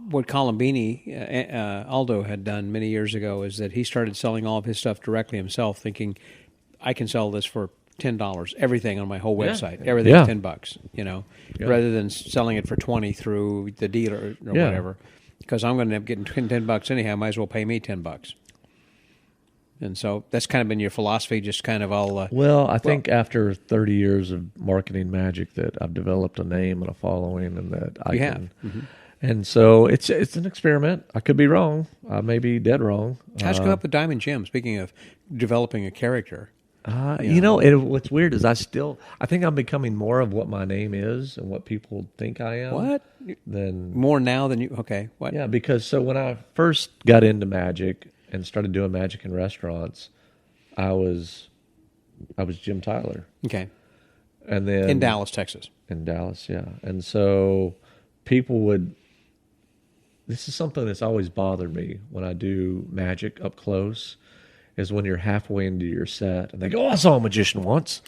what Colombini, Aldo, had done many years ago is that he started selling all of his stuff directly himself, thinking, I can sell this for $10, everything on my whole website, everything's $10, rather than selling it for $20 through the dealer or whatever. Because I'm going to end up getting $10 anyhow, I might as well pay me $10. And so that's kind of been your philosophy, just kind of all... I think after 30 years of marketing magic that I've developed a name and a following, and that I can... Mm-hmm. And so it's an experiment. I could be wrong. I may be dead wrong. How'd you come up with Diamond Jim, speaking of developing a character? What's weird is I think I'm becoming more of what my name is and what people think I am. What? More now than you... Okay, what? Yeah, because when I first got into magic and started doing magic in restaurants, I was Jim Tyler. Okay. And then... In Dallas, Texas. In Dallas, yeah. And so people would... This is something that's always bothered me when I do magic up close, is when you're halfway into your set and they go, I saw a magician once.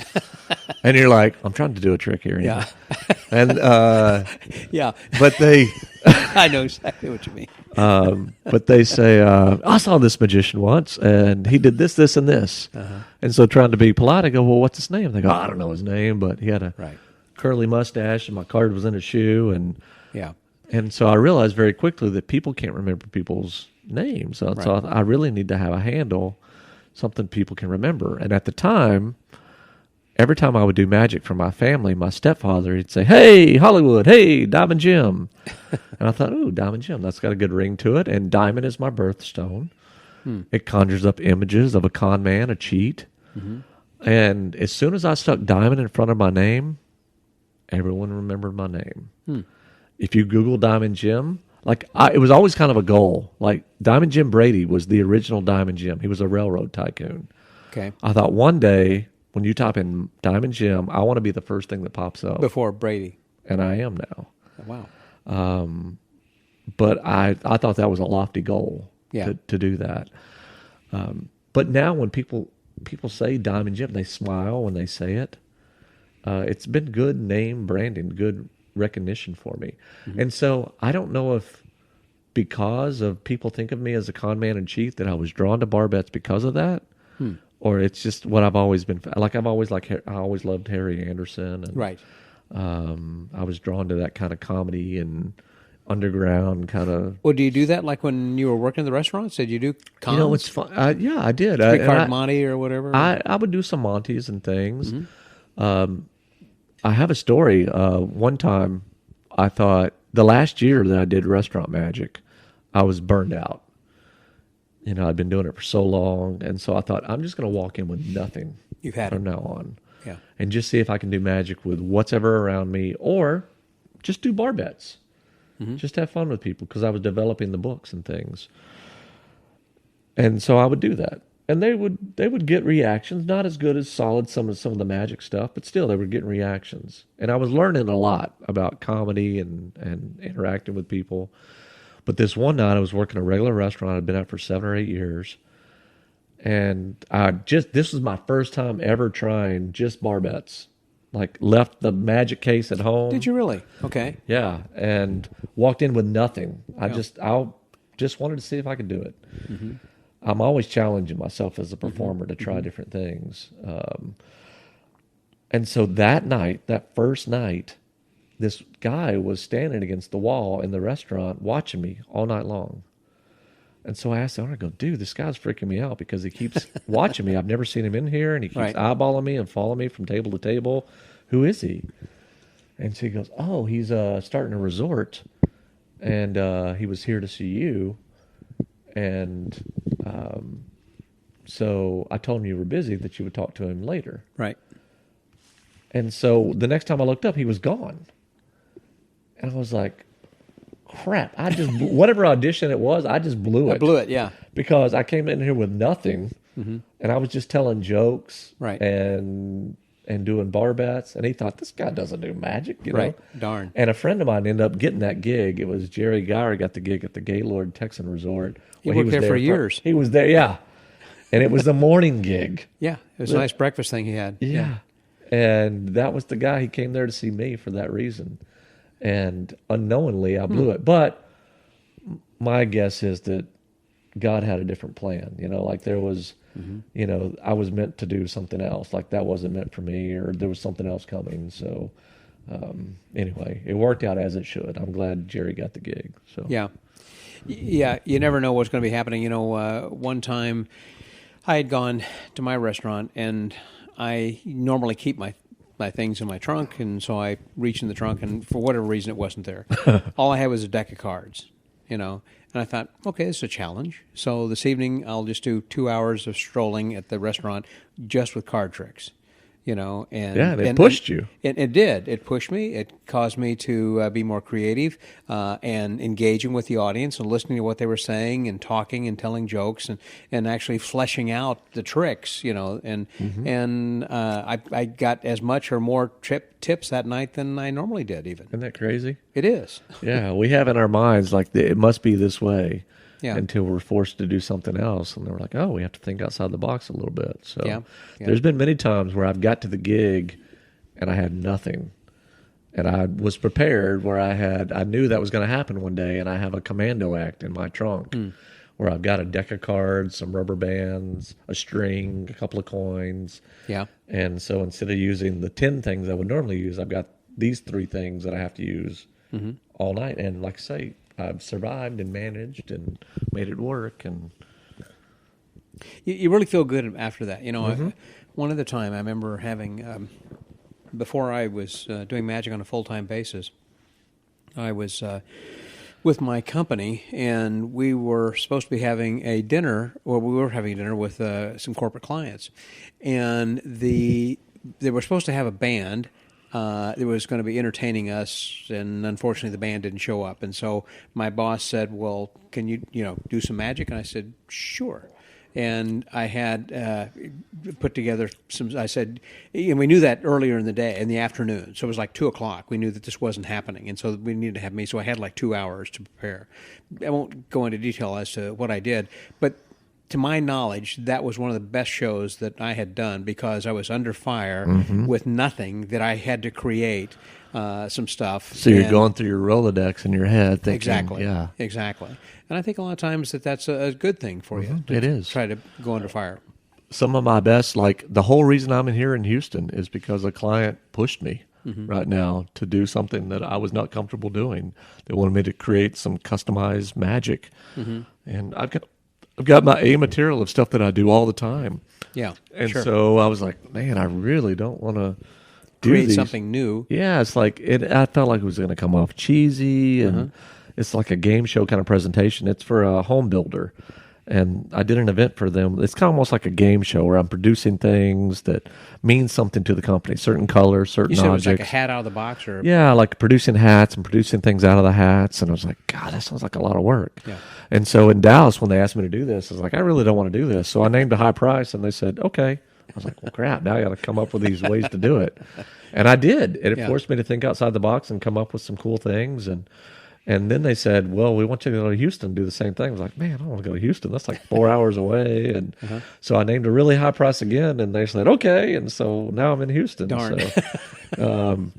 And you're like, I'm trying to do a trick here. Yeah. And, yeah. But they... I know exactly what you mean. But they say, I saw this magician once and he did this, this, and this. Uh-huh. And so trying to be polite, I go, well, what's his name? They go, I don't know his name, but he had a curly mustache and my card was in his shoe. And so I realized very quickly that people can't remember people's names. So I really need to have a handle, something people can remember. And at the time, every time I would do magic for my family, my stepfather, he'd say, hey, Hollywood, hey, Diamond Jim. And I thought, ooh, Diamond Jim, that's got a good ring to it. And diamond is my birthstone. It conjures up images of a con man, a cheat. Mm-hmm. And as soon as I stuck diamond in front of my name, everyone remembered my name. If you Google Diamond Jim, it was always kind of a goal. Like Diamond Jim Brady was the original Diamond Jim. He was a railroad tycoon. Okay. I thought one day when you type in Diamond Jim, I want to be the first thing that pops up. Before Brady. And I am now. Wow. But I thought that was a lofty goal. to do that. But now when people say Diamond Jim, they smile when they say it. It's been good name branding, good recognition for me. Mm-hmm. And so I don't know if because of people think of me as a con man in chief that I was drawn to bar bets because of that. Or it's just what I've always been like. I always loved Harry Anderson, and right. I was drawn to that kind of comedy and underground kind of. Well, do you do that like when you were working in the restaurants? Did you do cons? You know, it's fun. Yeah, I did. Three-card Monte or whatever. I would do some Montes and things. Mm-hmm. I have a story. One time, I thought the last year that I did restaurant magic, I was burned out. You know, I'd been doing it for so long, and so I thought, I'm just going to walk in with nothing from now on. Yeah. And just see if I can do magic with what's ever around me, or just do bar bets. Mm-hmm. Just have fun with people, because I was developing the books and things. And so I would do that. And they would get reactions, not as good as solid some of the magic stuff, but still they were getting reactions. And I was learning a lot about comedy and interacting with people. But this one night I was working a regular restaurant I'd been at for 7 or 8 years. And this was my first time ever trying just bar bets. Like, left the magic case at home. Did you really? Okay. Yeah. And walked in with nothing. I just wanted to see if I could do it. Mm-hmm. I'm always challenging myself as a performer to try different things. And so that first night, this guy was standing against the wall in the restaurant watching me all night long. And so I asked the owner, I go, dude, this guy's freaking me out because he keeps watching me. I've never seen him in here, and he keeps eyeballing me and following me from table to table. Who is he? And so he goes, oh, he's starting a resort, and he was here to see you. And so I told him you were busy, that you would talk to him later. Right. And so the next time I looked up, he was gone. And I was like, crap, whatever audition it was, I just blew it. I blew it, yeah. Because I came in here with nothing, and I was just telling jokes and doing bar bets, and he thought, this guy doesn't do magic, you know? Right, darn. And a friend of mine ended up getting that gig. It was Jerry Geyer got the gig at the Gaylord Texan Resort. He worked there for years. He was there, yeah. And it was the morning gig. Yeah, it was a nice breakfast thing he had. Yeah. And that was the guy. He came there to see me for that reason. And unknowingly, I blew it. But my guess is that God had a different plan. You know, like there was, you know, I was meant to do something else. Like that wasn't meant for me, or there was something else coming. So anyway, it worked out as it should. I'm glad Jerry got the gig. So yeah, you never know what's going to be happening. You know, one time I had gone to my restaurant, and I normally keep my things in my trunk, and so I reached in the trunk, and for whatever reason, it wasn't there. All I had was a deck of cards, you know, and I thought, okay, this is a challenge. So this evening, I'll just do 2 hours of strolling at the restaurant just with card tricks, you know. And they pushed you. It did. It pushed me. It caused me to be more creative and engaging with the audience and listening to what they were saying and talking and telling jokes and actually fleshing out the tricks, you know. And I got as much or more tips that night than I normally did even. Isn't that crazy? It is. Yeah, we have in our minds like it must be this way. Yeah. Until we're forced to do something else. And then we're like, oh, we have to think outside the box a little bit. So yeah. There's been many times where I've got to the gig and I had nothing. And I was prepared where I knew that was going to happen one day, and I have a commando act in my trunk where I've got a deck of cards, some rubber bands, a string, a couple of coins. Yeah. And so instead of using the 10 things I would normally use, I've got these 3 things that I have to use all night. And like I say, I've survived and managed and made it work. And you really feel good after that. You know, one other time I remember having, before I was doing magic on a full-time basis, I was with my company, and we were supposed to be having a dinner, or we were having a dinner with some corporate clients. And they were supposed to have a band that was going to be entertaining us, and unfortunately the band didn't show up. And so my boss said, well, can you do some magic? And I said, sure. and I had put together some. I said, and we knew that earlier in the day, in the afternoon. So it was like 2:00. We knew that this wasn't happening, and so we needed to have me. So I had like 2 hours to prepare. I won't go into detail as to what I did, but to my knowledge, that was one of the best shows that I had done because I was under fire with nothing that I had to create some stuff. So you're going through your Rolodex in your head thinking, exactly, yeah. Exactly. And I think a lot of times that's a good thing for you. It is. Try to go under fire. Some of my best, like the whole reason I'm in here in Houston is because a client pushed me right now to do something that I was not comfortable doing. They wanted me to create some customized magic. And I've got my A material of stuff that I do all the time. Yeah, and sure. so I was like, man, I really don't want to create something new. Yeah, it's like I felt like it was going to come off cheesy, and it's like a game show kind of presentation. It's for a home builder, and I did an event for them. It's kind of almost like a game show where I'm producing things that mean something to the company, certain colors, certain objects. You said objects. it was like a hat out of the box, or yeah, like producing hats and producing things out of the hats. And I was like, God, that sounds like a lot of work. Yeah. And so in Dallas, when they asked me to do this, I was like, I really don't want to do this. So I named a high price, and they said, okay. I was like, well, crap, now I got to come up with these ways to do it. And I did. And it forced me to think outside the box and come up with some cool things. And then they said, well, we want you to go to Houston and do the same thing. I was like, man, I don't want to go to Houston. That's like 4 hours away. And so I named a really high price again, and they said, okay. And so now I'm in Houston. Darn. So,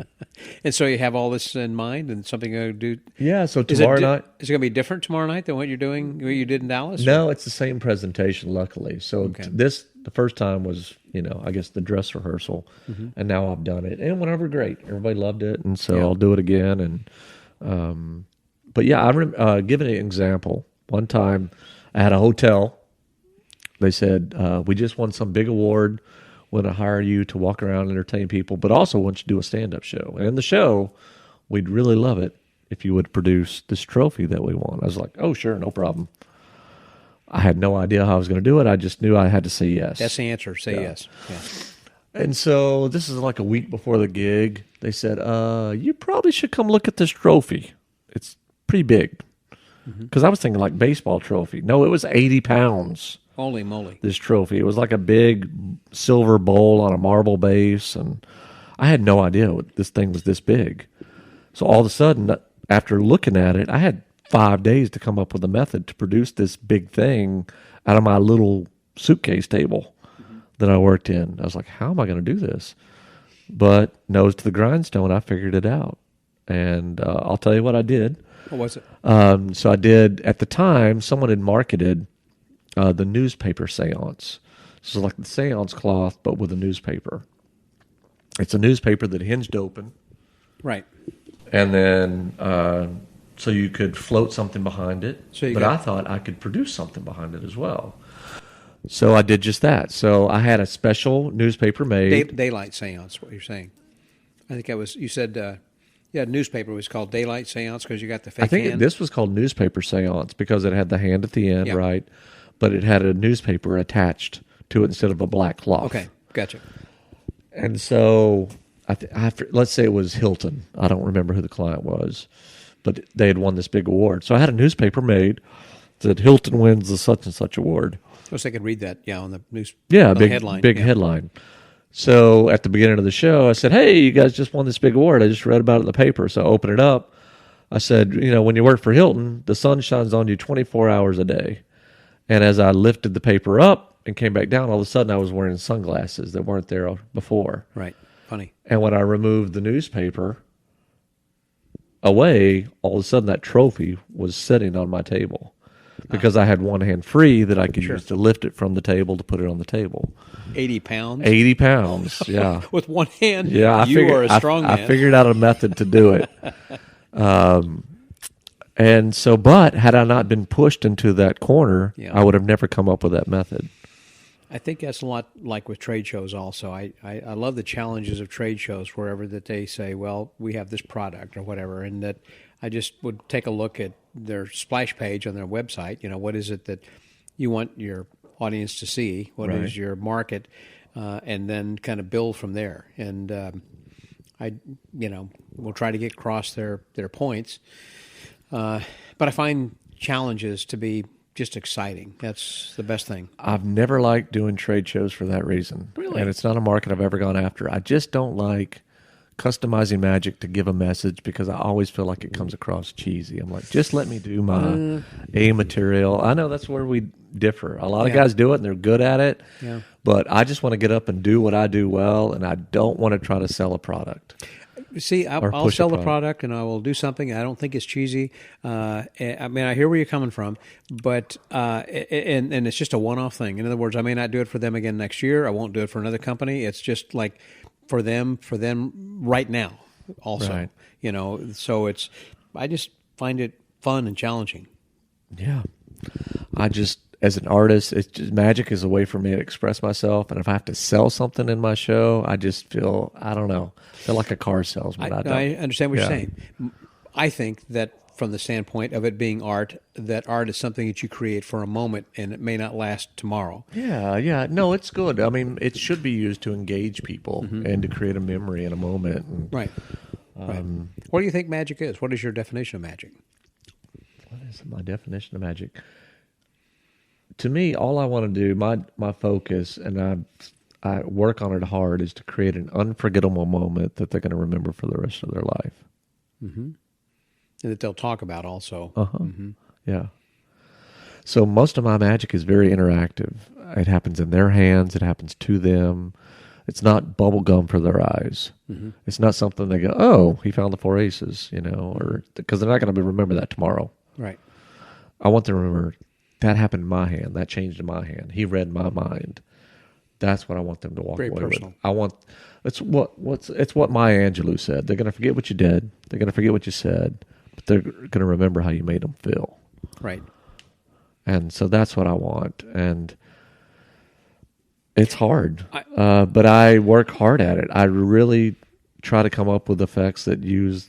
and so you have all this in mind and something to do. yeah, so tomorrow night. Is it going to be different tomorrow night than what you did in Dallas? No, it's the same presentation, luckily. So the first time was, I guess the dress rehearsal, and now I've done it. And it went over great. Everybody loved it, and so I'll do it again. And but yeah, I give an example. One time I had a hotel. They said, we just won some big award. Want to hire you to walk around and entertain people, but also want you to do a stand-up show. And in the show, we'd really love it if you would produce this trophy that we won. I was like, oh, sure, no problem. I had no idea how I was going to do it. I just knew I had to say yes. That's the answer. Say yes. Yeah. And so this is like a week before the gig. They said, you probably should come look at this trophy. It's pretty big. Because I was thinking like baseball trophy. No, it was 80 pounds. Holy moly. This trophy. It was like a big silver bowl on a marble base. And I had no idea this thing was this big. So all of a sudden, after looking at it, I had 5 days to come up with a method to produce this big thing out of my little suitcase table that I worked in. I was like, how am I going to do this? But nose to the grindstone, I figured it out. And I'll tell you what I did. What was it? So I did, at the time, someone had marketed the newspaper seance. So like the seance cloth, but with a newspaper. It's a newspaper that hinged open. Right. And then, so you could float something behind it. But I thought I could produce something behind it as well. So I did just that. So I had a special newspaper made. Daylight seance, what you're saying. I think that was, you said, newspaper was called Daylight Seance because you got the fake hand. I think this was called newspaper seance because it had the hand at the end, right? But it had a newspaper attached to it instead of a black cloth. Okay, gotcha. And so, let's say it was Hilton. I don't remember who the client was, but they had won this big award. So I had a newspaper made that Hilton wins the such and such award. I wish I could read that, on the news. Yeah, big headline. Big headline. So at the beginning of the show, I said, hey, you guys just won this big award. I just read about it in the paper. So I opened it up. I said, when you work for Hilton, the sun shines on you 24 hours a day. And as I lifted the paper up and came back down, all of a sudden I was wearing sunglasses that weren't there before. Right. Funny. And when I removed the newspaper away, all of a sudden that trophy was sitting on my table. Because I had one hand free that I could use to lift it from the table to put it on the table. 80 pounds? 80 pounds, yeah. With one hand? Yeah, you are a strong man. I figured out a method to do it. And so, but had I not been pushed into that corner, I would have never come up with that method. I think that's a lot like with trade shows also. I love the challenges of trade shows wherever that they say, well, we have this product or whatever, and that I just would take a look at their splash page on their website. What is it that you want your audience to see? What is your market? And then kind of build from there. And we'll try to get across their points. But I find challenges to be just exciting. That's the best thing. I've never liked doing trade shows for that reason. Really? And it's not a market I've ever gone after. I just don't like customizing magic to give a message because I always feel like it comes across cheesy. I'm like, just let me do my A material. I know that's where we differ. A lot of guys do it and they're good at it. Yeah. But I just want to get up and do what I do well, and I don't want to try to sell a product. See, I'll sell the product and I will do something. I don't think it's cheesy. I mean, I hear where you're coming from, but and it's just a one-off thing. In other words, I may not do it for them again next year. I won't do it for another company. It's just like for them right now. Also, right. You know, so I just find it fun and challenging. Yeah, as an artist, it's just magic is a way for me to express myself. And if I have to sell something in my show, I just feel, I don't know, like a car salesman. I understand what you're saying. I think that from the standpoint of it being art, that art is something that you create for a moment and it may not last tomorrow. Yeah. No, it's good. I mean, it should be used to engage people and to create a memory in a moment. And, right. What do you think magic is? What is your definition of magic? What is my definition of magic? To me, all I want to do, my focus, and I work on it hard, is to create an unforgettable moment that they're going to remember for the rest of their life. Mm-hmm. And that they'll talk about also. Uh-huh. Mm-hmm. Yeah. So most of my magic is very interactive. It happens in their hands. It happens to them. It's not bubble gum for their eyes. Mm-hmm. It's not something they go, oh, he found the 4 aces, or because they're not going to remember that tomorrow. Right. I want them to remember, that happened in my hand. That changed in my hand. He read my mind. That's what I want them to walk Very away personal. with. It's what Maya Angelou said. They're going to forget what you did. They're going to forget what you said, but they're going to remember how you made them feel. Right. And so that's what I want. And it's hard, but I work hard at it. I really try to come up with effects that use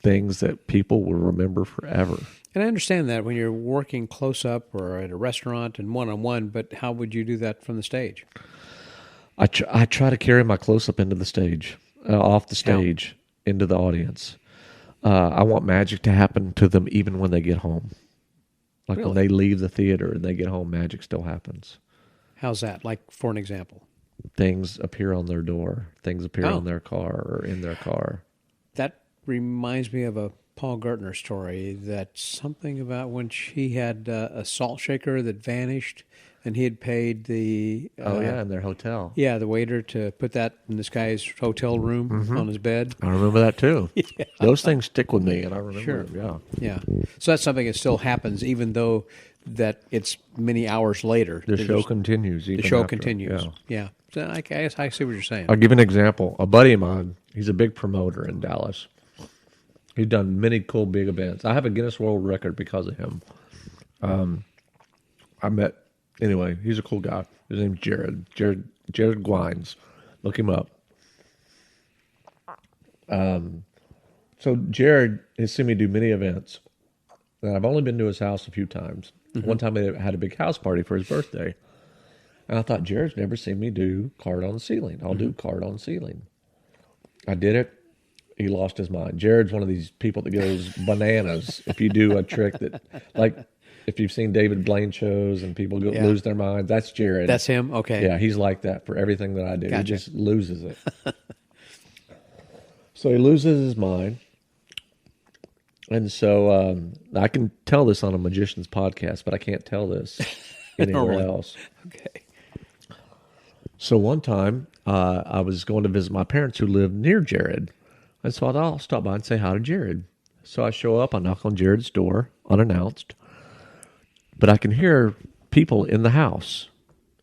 things that people will remember forever. And I understand that when you're working close up or at a restaurant and one-on-one, but how would you do that from the stage? I try to carry my close-up into the stage, off the stage, into the audience. I want magic to happen to them even when they get home. Like when they leave the theater and they get home, magic still happens. How's that? Like, for an example? Things appear on their door. Things appear on their car or in their car. That reminds me of a Paul Gertner story, that something about when he had a salt shaker that vanished and he had paid the... in their hotel. Yeah, the waiter to put that in this guy's hotel room on his bed. I remember that too. Yeah. Those things stick with me, and I remember them, Yeah. So that's something that still happens, even though that it's many hours later. The show continues. The show continues. Yeah. So I guess I see what you're saying. I'll give you an example. A buddy of mine, he's a big promoter in Dallas. He's done many cool big events. I have a Guinness World Record because of him. Anyway, he's a cool guy. His name's Jared. Jared Gwines. Look him up. So Jared has seen me do many events. And I've only been to his house a few times. Mm-hmm. One time they had a big house party for his birthday. And I thought, Jared's never seen me do card on the ceiling. I'll do card on the ceiling. I did it. He lost his mind. Jared's one of these people that goes bananas if you do a trick that, like, if you've seen David Blaine shows and people lose their minds, that's Jared. That's him? Okay. Yeah, he's like that for everything that I do. Gotcha. He just loses it. So he loses his mind. And so I can tell this on a magician's podcast, but I can't tell this anywhere else. Okay. So one time I was going to visit my parents who lived near Jared. And so I thought, I'll stop by and say hi to Jared. So I show up, I knock on Jared's door, unannounced. But I can hear people in the house.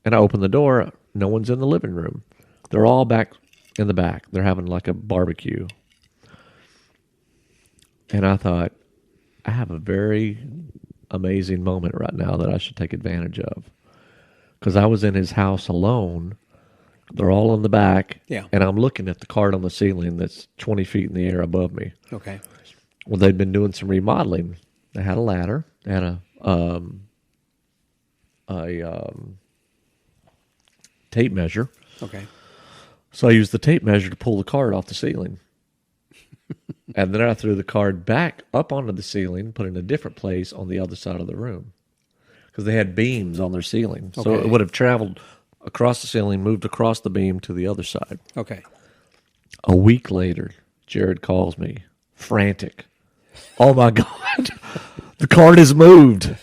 And I open the door, no one's in the living room. They're all back in the back. They're having like a barbecue. And I thought, I have a very amazing moment right now that I should take advantage of. Because I was in his house alone. They're all in the back. Yeah. And I'm looking at the card on the ceiling that's 20 feet in the air above me. Okay. Well, they'd been doing some remodeling. They had a ladder. They had a tape measure. Okay. So I used the tape measure to pull the card off the ceiling. And then I threw the card back up onto the ceiling, put it in a different place on the other side of the room. because they had beams on their ceiling. So Okay. it would have traveled across the ceiling, moved across the beam to the other side. Okay. A week later, Jared calls me, frantic. Oh my God, the card has moved.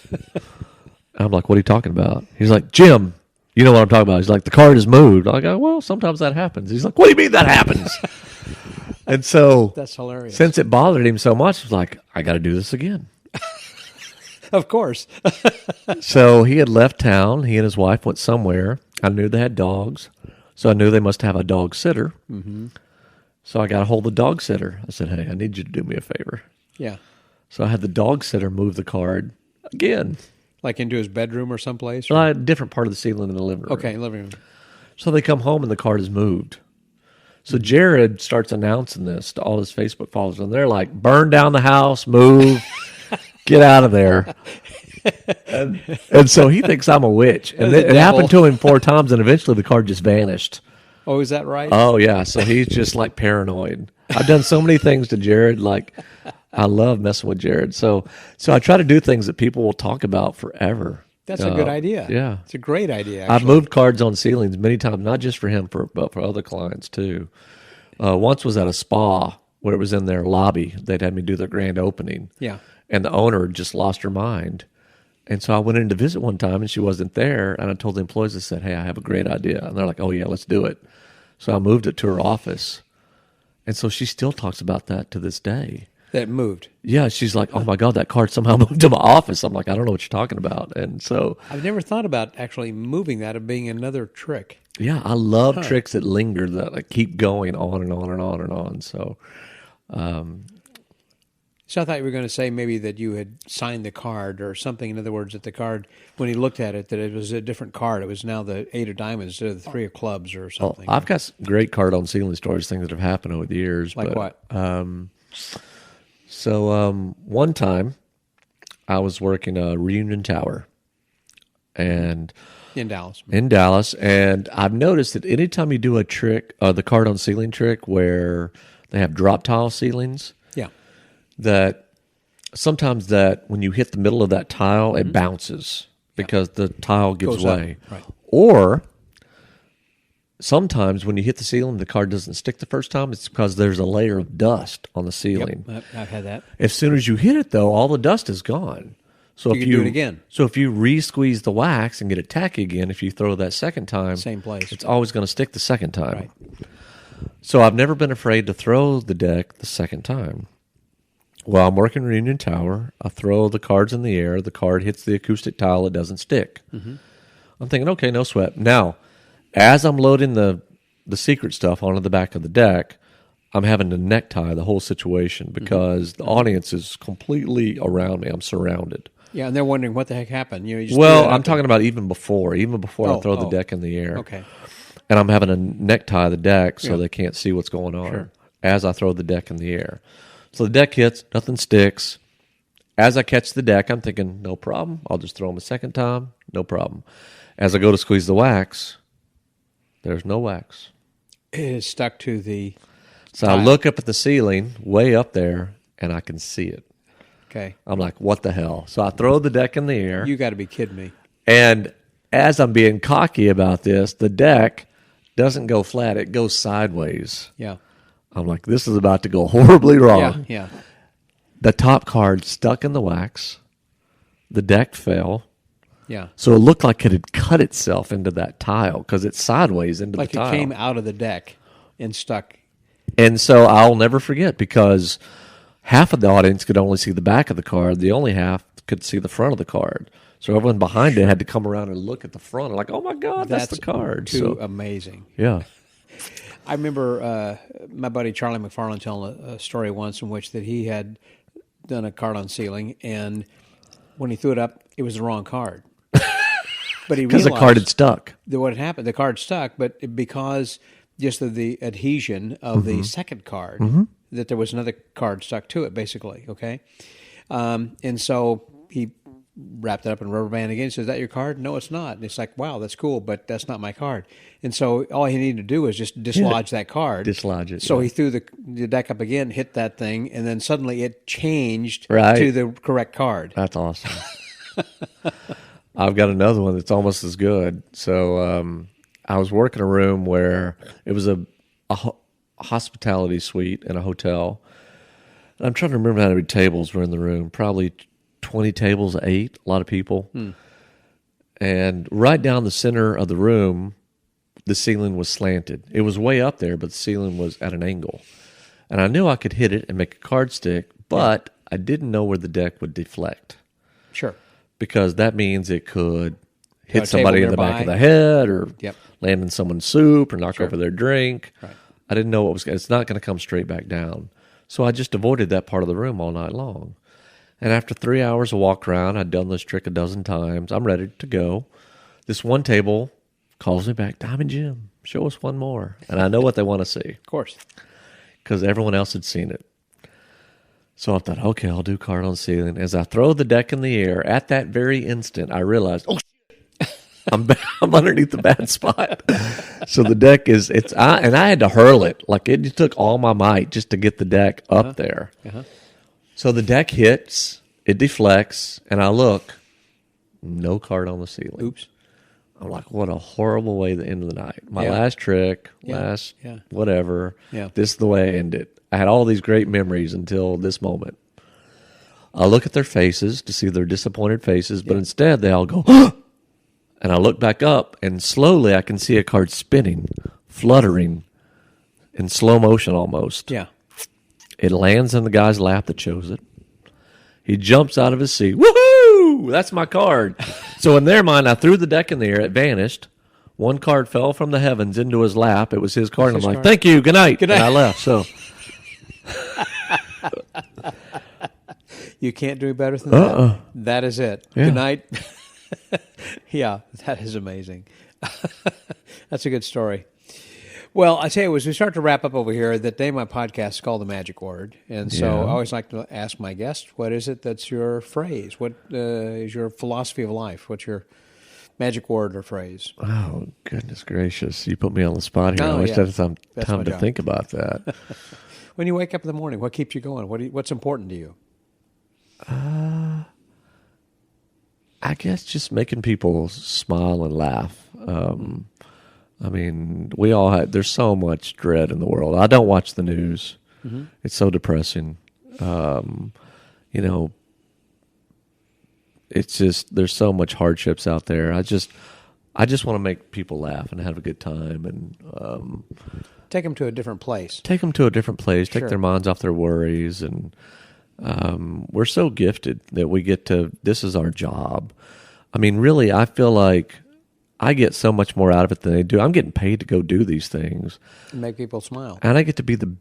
I'm like, what are you talking about? He's like, Jim, you know what I'm talking about. He's like, the card has moved. I go, well, sometimes that happens. He's like, what do you mean that happens? And so That's hilarious. since it bothered him so much, I was like, I got to do this again. Of course. So he had left town. He and his wife went somewhere. I knew they had dogs, so I knew they must have a dog sitter. Mm-hmm. So I got a hold of the dog sitter. I said, hey, I need you to do me a favor. Yeah. So I had the dog sitter move the card again. Like into his bedroom or someplace? So I had a different part of the ceiling in the living room. Okay, living room. So they come home and the card is moved. So Jared starts announcing this to all his Facebook followers, and they're like, burn down the house, move, get out of there. And so he thinks I'm a witch. And it happened to him 4 times, and eventually the card just vanished. Oh, is that right? Oh, yeah. So he's just like paranoid. I've done so many things to Jared. Like, I love messing with Jared. So I try to do things that people will talk about forever. That's a good idea. Yeah. It's a great idea, I've actually. moved cards on ceilings many times, not just for him, but for other clients too. Once was at a spa where it was in their lobby. They'd had me do their grand opening. Yeah. And the owner just lost her mind. And so I went in to visit one time, and she wasn't there. And I told the employees, I said, hey, I have a great idea. And they're like, oh, yeah, let's do it. So I moved it to her office. And so she still talks about that to this day. That moved. Yeah, she's like, oh, my God, that card somehow moved to my office. I'm like, I don't know what you're talking about. And so, I've never thought about actually moving that of being another trick. yeah, I love tricks that linger, that like, keep going on and on and on and on. So, So I thought you were going to say maybe that you had signed the card or something. In other words, that the card, when he looked at it, that it was a different card. It was now the 8 of diamonds instead of the 3 of clubs or something. I've got some great card on ceiling stories, things that have happened over the years. Like what? So one time I was working a Reunion Tower and In Dallas. and I've noticed that anytime you do a trick, the card on ceiling trick where they have drop tile ceilings, Yeah. that sometimes that when you hit the middle of that tile, it bounces because the tile gives Goes up, way. right. Or sometimes when you hit the ceiling, the card doesn't stick the first time. It's because there's a layer of dust on the ceiling. Yep, I've had that. As soon as you hit it, though, all the dust is gone. So You can do it again. So if you re-squeeze the wax and get it tacky again, if you throw that second time, Same place. it's always going to stick the second time. Right. So I've never been afraid to throw the deck the second time. Well, I'm working Reunion Tower. I throw the cards in the air. The card hits the acoustic tile. It doesn't stick. Mm-hmm. I'm thinking, okay, no sweat. Now, as I'm loading the secret stuff onto the back of the deck, I'm having to necktie the whole situation because the audience is completely around me. I'm surrounded. Yeah, and they're wondering what the heck happened. You just Well, threw that I'm up talking about even before I throw the oh. deck in the air. Okay. And I'm having to necktie the deck so Yeah. they can't see what's going on Sure. as I throw the deck in the air. So the deck hits, nothing sticks. As I catch the deck, I'm thinking, no problem. I'll just throw them a second time, no problem. As I go to squeeze the wax, there's no wax. It is stuck to the So tile. I look up at the ceiling, way up there, and I can see it. Okay. I'm like, what the hell? So I throw the deck in the air. You got to be kidding me. And as I'm being cocky about this, the deck doesn't go flat. It goes sideways. Yeah. I'm like, this is about to go horribly wrong. Yeah. The top card stuck in the wax. The deck fell. Yeah. So it looked like it had cut itself into that tile because it's sideways into Like the it tile. came out of the deck and stuck. And so I'll never forget because half of the audience could only see the back of the card. The only half could see the front of the card. So everyone behind it had to come around and look at the front. Like, oh my God, that's the card. Too amazing. Yeah. I remember my buddy Charlie McFarland telling a story once in which that he had done a card on ceiling, and when he threw it up, it was the wrong card. But he Because realized the card had stuck. that what had happened, the card stuck, but because just of the adhesion of the second card, that there was another card stuck to it, basically, okay? And so he wrapped it up in a rubber band again. He says, is that your card? No, it's not. And it's like, wow, that's cool, but that's not my card. And so all he needed to do was just dislodge that card. Dislodge it, So yeah. he threw the deck up again, hit that thing, and then suddenly it changed Right. to the correct card. That's awesome. I've got another one that's almost as good. So I was working a room where it was a hospitality suite in a hotel. And I'm trying to remember how many tables were in the room. Probably 20 tables, 8, a lot of people. And right down the center of the room, the ceiling was slanted. It was way up there, but the ceiling was at an angle. And I knew I could hit it and make a card stick, but I didn't know where the deck would deflect. Sure. Because that means it could hit somebody in the back of the nearby. head or land in someone's soup or knock over their drink. Right. I didn't know it's not going to come straight back down. So I just avoided that part of the room all night long. And after 3 hours of walk around, I'd done this trick a dozen times. I'm ready to go. This one table calls me back, Diamond Jim, show us one more. And I know what they want to see. Of course. Because everyone else had seen it. So I thought, okay, I'll do card on ceiling. As I throw the deck in the air, at that very instant, I realized, oh, shit, I'm underneath the bad spot. So the deck and I had to hurl it. Like it took all my might just to get the deck up there. So the deck hits, it deflects, and I look, no card on the ceiling. Oops. I'm like, what a horrible way to end the night. My last trick, whatever. Yeah. This is the way I ended. I had all these great memories until this moment. I look at their faces to see their disappointed faces, but instead they all go, and I look back up, and slowly I can see a card spinning, fluttering, in slow motion almost. Yeah. It lands in the guy's lap that chose it. He jumps out of his seat. Woohoo! That's my card. So in their mind, I threw the deck in the air. It vanished. One card fell from the heavens into his lap. It was his card. And I'm like, thank you. Good night. Good night. And I left. So you can't do better than that. That is it. Yeah. Good night. Yeah, that is amazing. That's a good story. Well, I tell you, as we start to wrap up over here, that day my podcast is called The Magic Word. And so I always like to ask my guests, what is it that's your phrase? What is your philosophy of life? What's your magic word or phrase? Oh, goodness gracious. You put me on the spot here. Oh, I wish yeah. I had some That's time my to job. think about that. When you wake up in the morning, what keeps you going? What's important to you? I guess just making people smile and laugh. I mean, we all have, there's so much dread in the world. I don't watch the news. It's so depressing. You know, it's just, there's so much hardships out there. I just want to make people laugh and have a good time and Take them to a different place. take them to a different place, take Sure. their minds off their worries. And we're so gifted that we get to, this is our job. I mean, really, I feel like I get so much more out of it than they do. I'm getting paid to go do these things. Make people smile. And I get to be the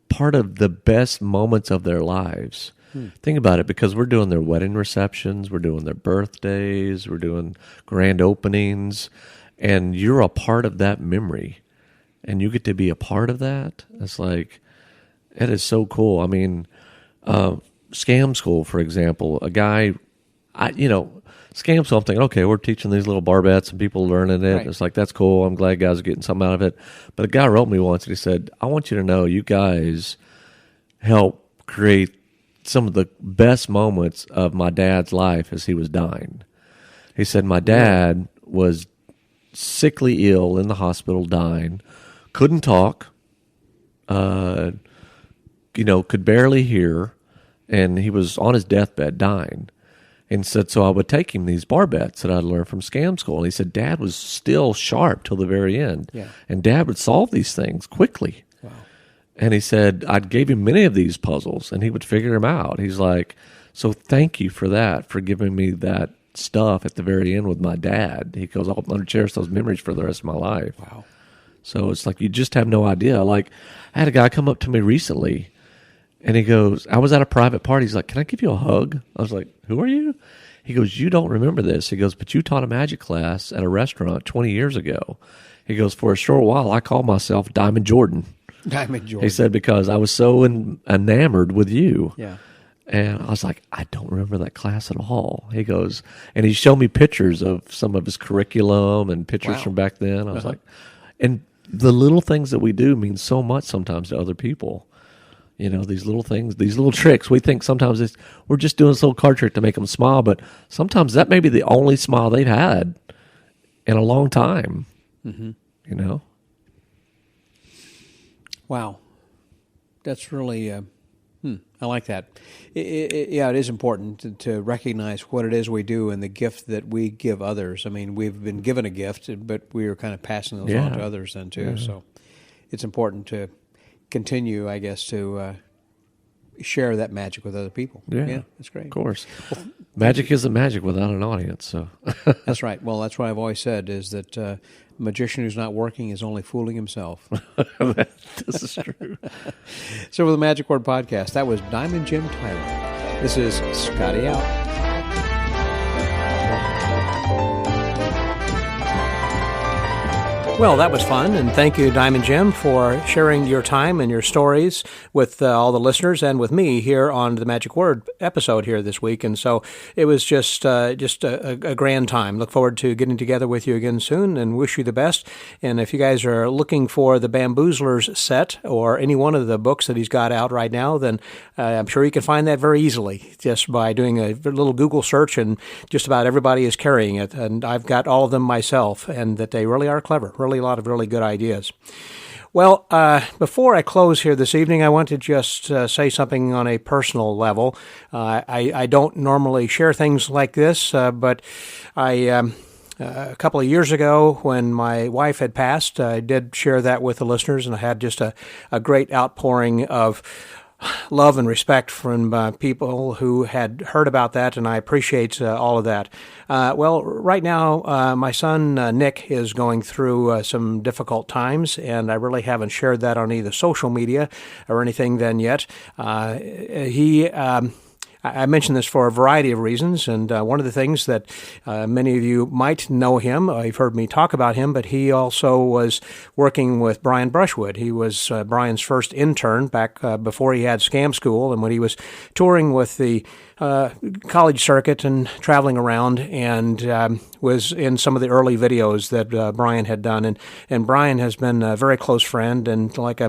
part of the best moments of their lives. Think about it, because we're doing their wedding receptions, we're doing their birthdays, we're doing grand openings, and you're a part of that memory. And you get to be a part of that. It's like, it is so cool. I mean, Scam School, for example, a guy, Scam School, I'm thinking, okay, we're teaching these little barbettes and people learning it. Right. It's like, that's cool. I'm glad guys are getting something out of it. But a guy wrote me once and he said, I want you to know you guys help create some of the best moments of my dad's life as he was dying. He said, my dad was sickly ill in the hospital, dying, couldn't talk, could barely hear, and he was on his deathbed dying. And said, so I would take him these barbettes that I'd learned from Scam School. And he said, Dad was still sharp till the very end. Yeah. And Dad would solve these things quickly. Wow. And he said, I gave him many of these puzzles, and he would figure them out. He's like, so thank you for that, for giving me that stuff at the very end with my dad. He goes, I'm going to cherish those memories for the rest of my life. Wow. So it's like, you just have no idea. Like, I had a guy come up to me recently, and he goes, I was at a private party. He's like, can I give you a hug? I was like, who are you? He goes, you don't remember this. He goes, but you taught a magic class at a restaurant 20 years ago. He goes, for a short while, I called myself Diamond Jordan. Diamond Jordan. He said, because I was so enamored with you. Yeah. And I was like, I don't remember that class at all. He goes, and he showed me pictures of some of his curriculum and pictures Wow. from back then. I was like, and the little things that we do mean so much sometimes to other people. These little things, these little tricks. We think sometimes we're just doing this little card trick to make them smile, but sometimes that may be the only smile they've had in a long time. Mm-hmm. Wow. That's really, I like that. It is important to recognize what it is we do and the gift that we give others. I mean, we've been given a gift, but we are kind of passing those on to others then too. Yeah. So it's important to continue, I guess, to share that magic with other people. Yeah, that's great. Of course. Well, magic isn't magic without an audience. So that's right. Well, that's what I've always said is that a magician who's not working is only fooling himself. This is true. So for the Magic Word Podcast, that was Diamond Jim Tyler. This is Scotty out. Well, that was fun, and thank you, Diamond Jim, for sharing your time and your stories with all the listeners and with me here on the Magic Word episode here this week. And so it was just a grand time. Look forward to getting together with you again soon and wish you the best. And if you guys are looking for the Bamboozlers set or any one of the books that he's got out right now, then I'm sure you can find that very easily just by doing a little Google search, and just about everybody is carrying it. And I've got all of them myself, and that they really are clever. Really a lot of really good ideas. Well, before I close here this evening, I want to just say something on a personal level. I don't normally share things like this, but a couple of years ago when my wife had passed, I did share that with the listeners, and I had just a great outpouring of love and respect from people who had heard about that, and I appreciate all of that. Well, right now, my son Nick is going through some difficult times, and I really haven't shared that on either social media or anything then yet. I mention this for a variety of reasons, and one of the things that many of you might know him, you've heard me talk about him, but he also was working with Brian Brushwood. He was Brian's first intern back before he had Scam School, and when he was touring with the college circuit and traveling around, and was in some of the early videos that Brian had done. And Brian has been a very close friend and like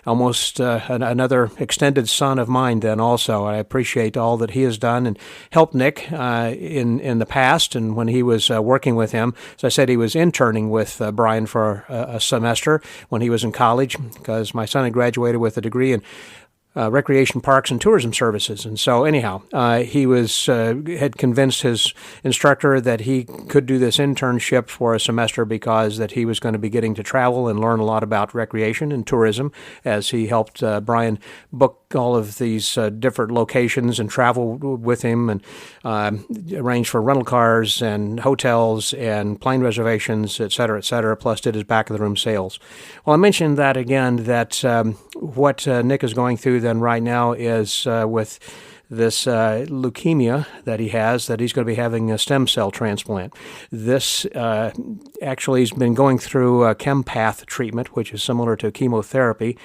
almost another extended son of mine then also. I appreciate all that he has done and helped Nick in the past, and when he was working with him. As I said, he was interning with Brian for a semester when he was in college, because my son had graduated with a degree in recreation, parks, and tourism services. And so anyhow, he had convinced his instructor that he could do this internship for a semester because that he was going to be getting to travel and learn a lot about recreation and tourism, as he helped Brian book all of these different locations and travel with him, and arrange for rental cars and hotels and plane reservations, et cetera, plus did his back-of-the-room sales. Well, I mentioned that again, that what Nick is going through then right now is with this leukemia that he has, that he's going to be having a stem cell transplant. This actually, he's been going through a ChemPath treatment, which is similar to chemotherapy,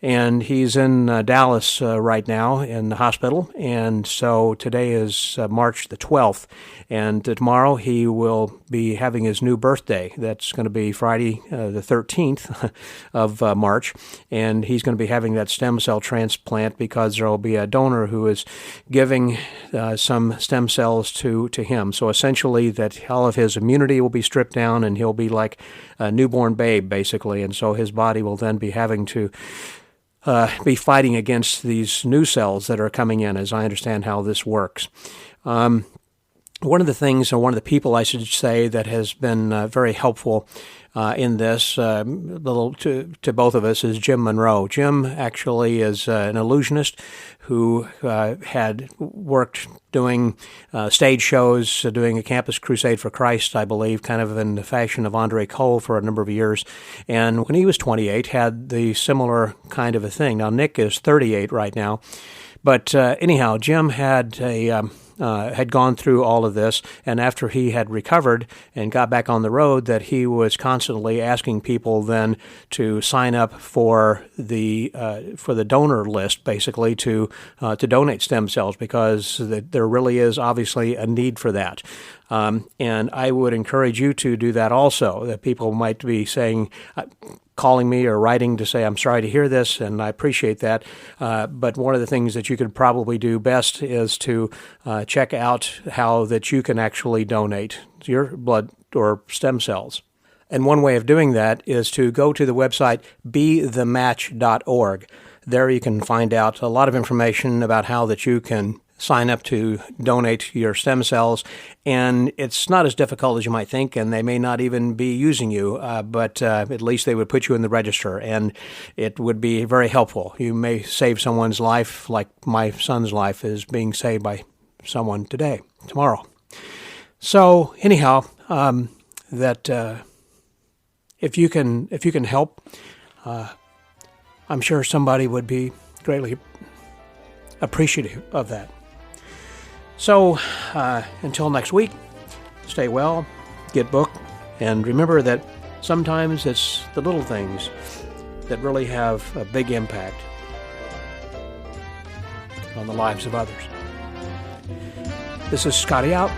and he's in Dallas right now in the hospital. And so today is March the 12th, and tomorrow he will be having his new birthday. That's going to be Friday the 13th of March, and he's going to be having that stem cell transplant because there will be a donor who is giving some stem cells to him. So essentially that all of his immunity will be stripped down, and he'll be like a newborn babe, basically. And so his body will then be having to be fighting against these new cells that are coming in, as I understand how this works. One of the things, or one of the people, I should say, that has been very helpful in this, to both of us, is Jim Monroe. Jim actually is an illusionist who had worked doing stage shows, doing a campus crusade for Christ, I believe, kind of in the fashion of Andre Cole for a number of years. And when he was 28, had the similar kind of a thing. Now, Nick is 38 right now. But anyhow, Jim had gone through all of this, and after he had recovered and got back on the road, that he was constantly asking people then to sign up for the donor list, basically to donate stem cells, because there really is obviously a need for that. And I would encourage you to do that also. That people might be saying, calling me or writing to say, I'm sorry to hear this, and I appreciate that. But one of the things that you could probably do best is to check out how that you can actually donate your blood or stem cells. And one way of doing that is to go to the website bethematch.org. There you can find out a lot of information about how that you can sign up to donate your stem cells, and it's not as difficult as you might think, and they may not even be using you, but at least they would put you in the register, and it would be very helpful. You may save someone's life, like my son's life is being saved by someone tomorrow. So anyhow, if you can help, I'm sure somebody would be greatly appreciative of that. So, until next week, stay well, get booked, and remember that sometimes it's the little things that really have a big impact on the lives of others. This is Scotty out.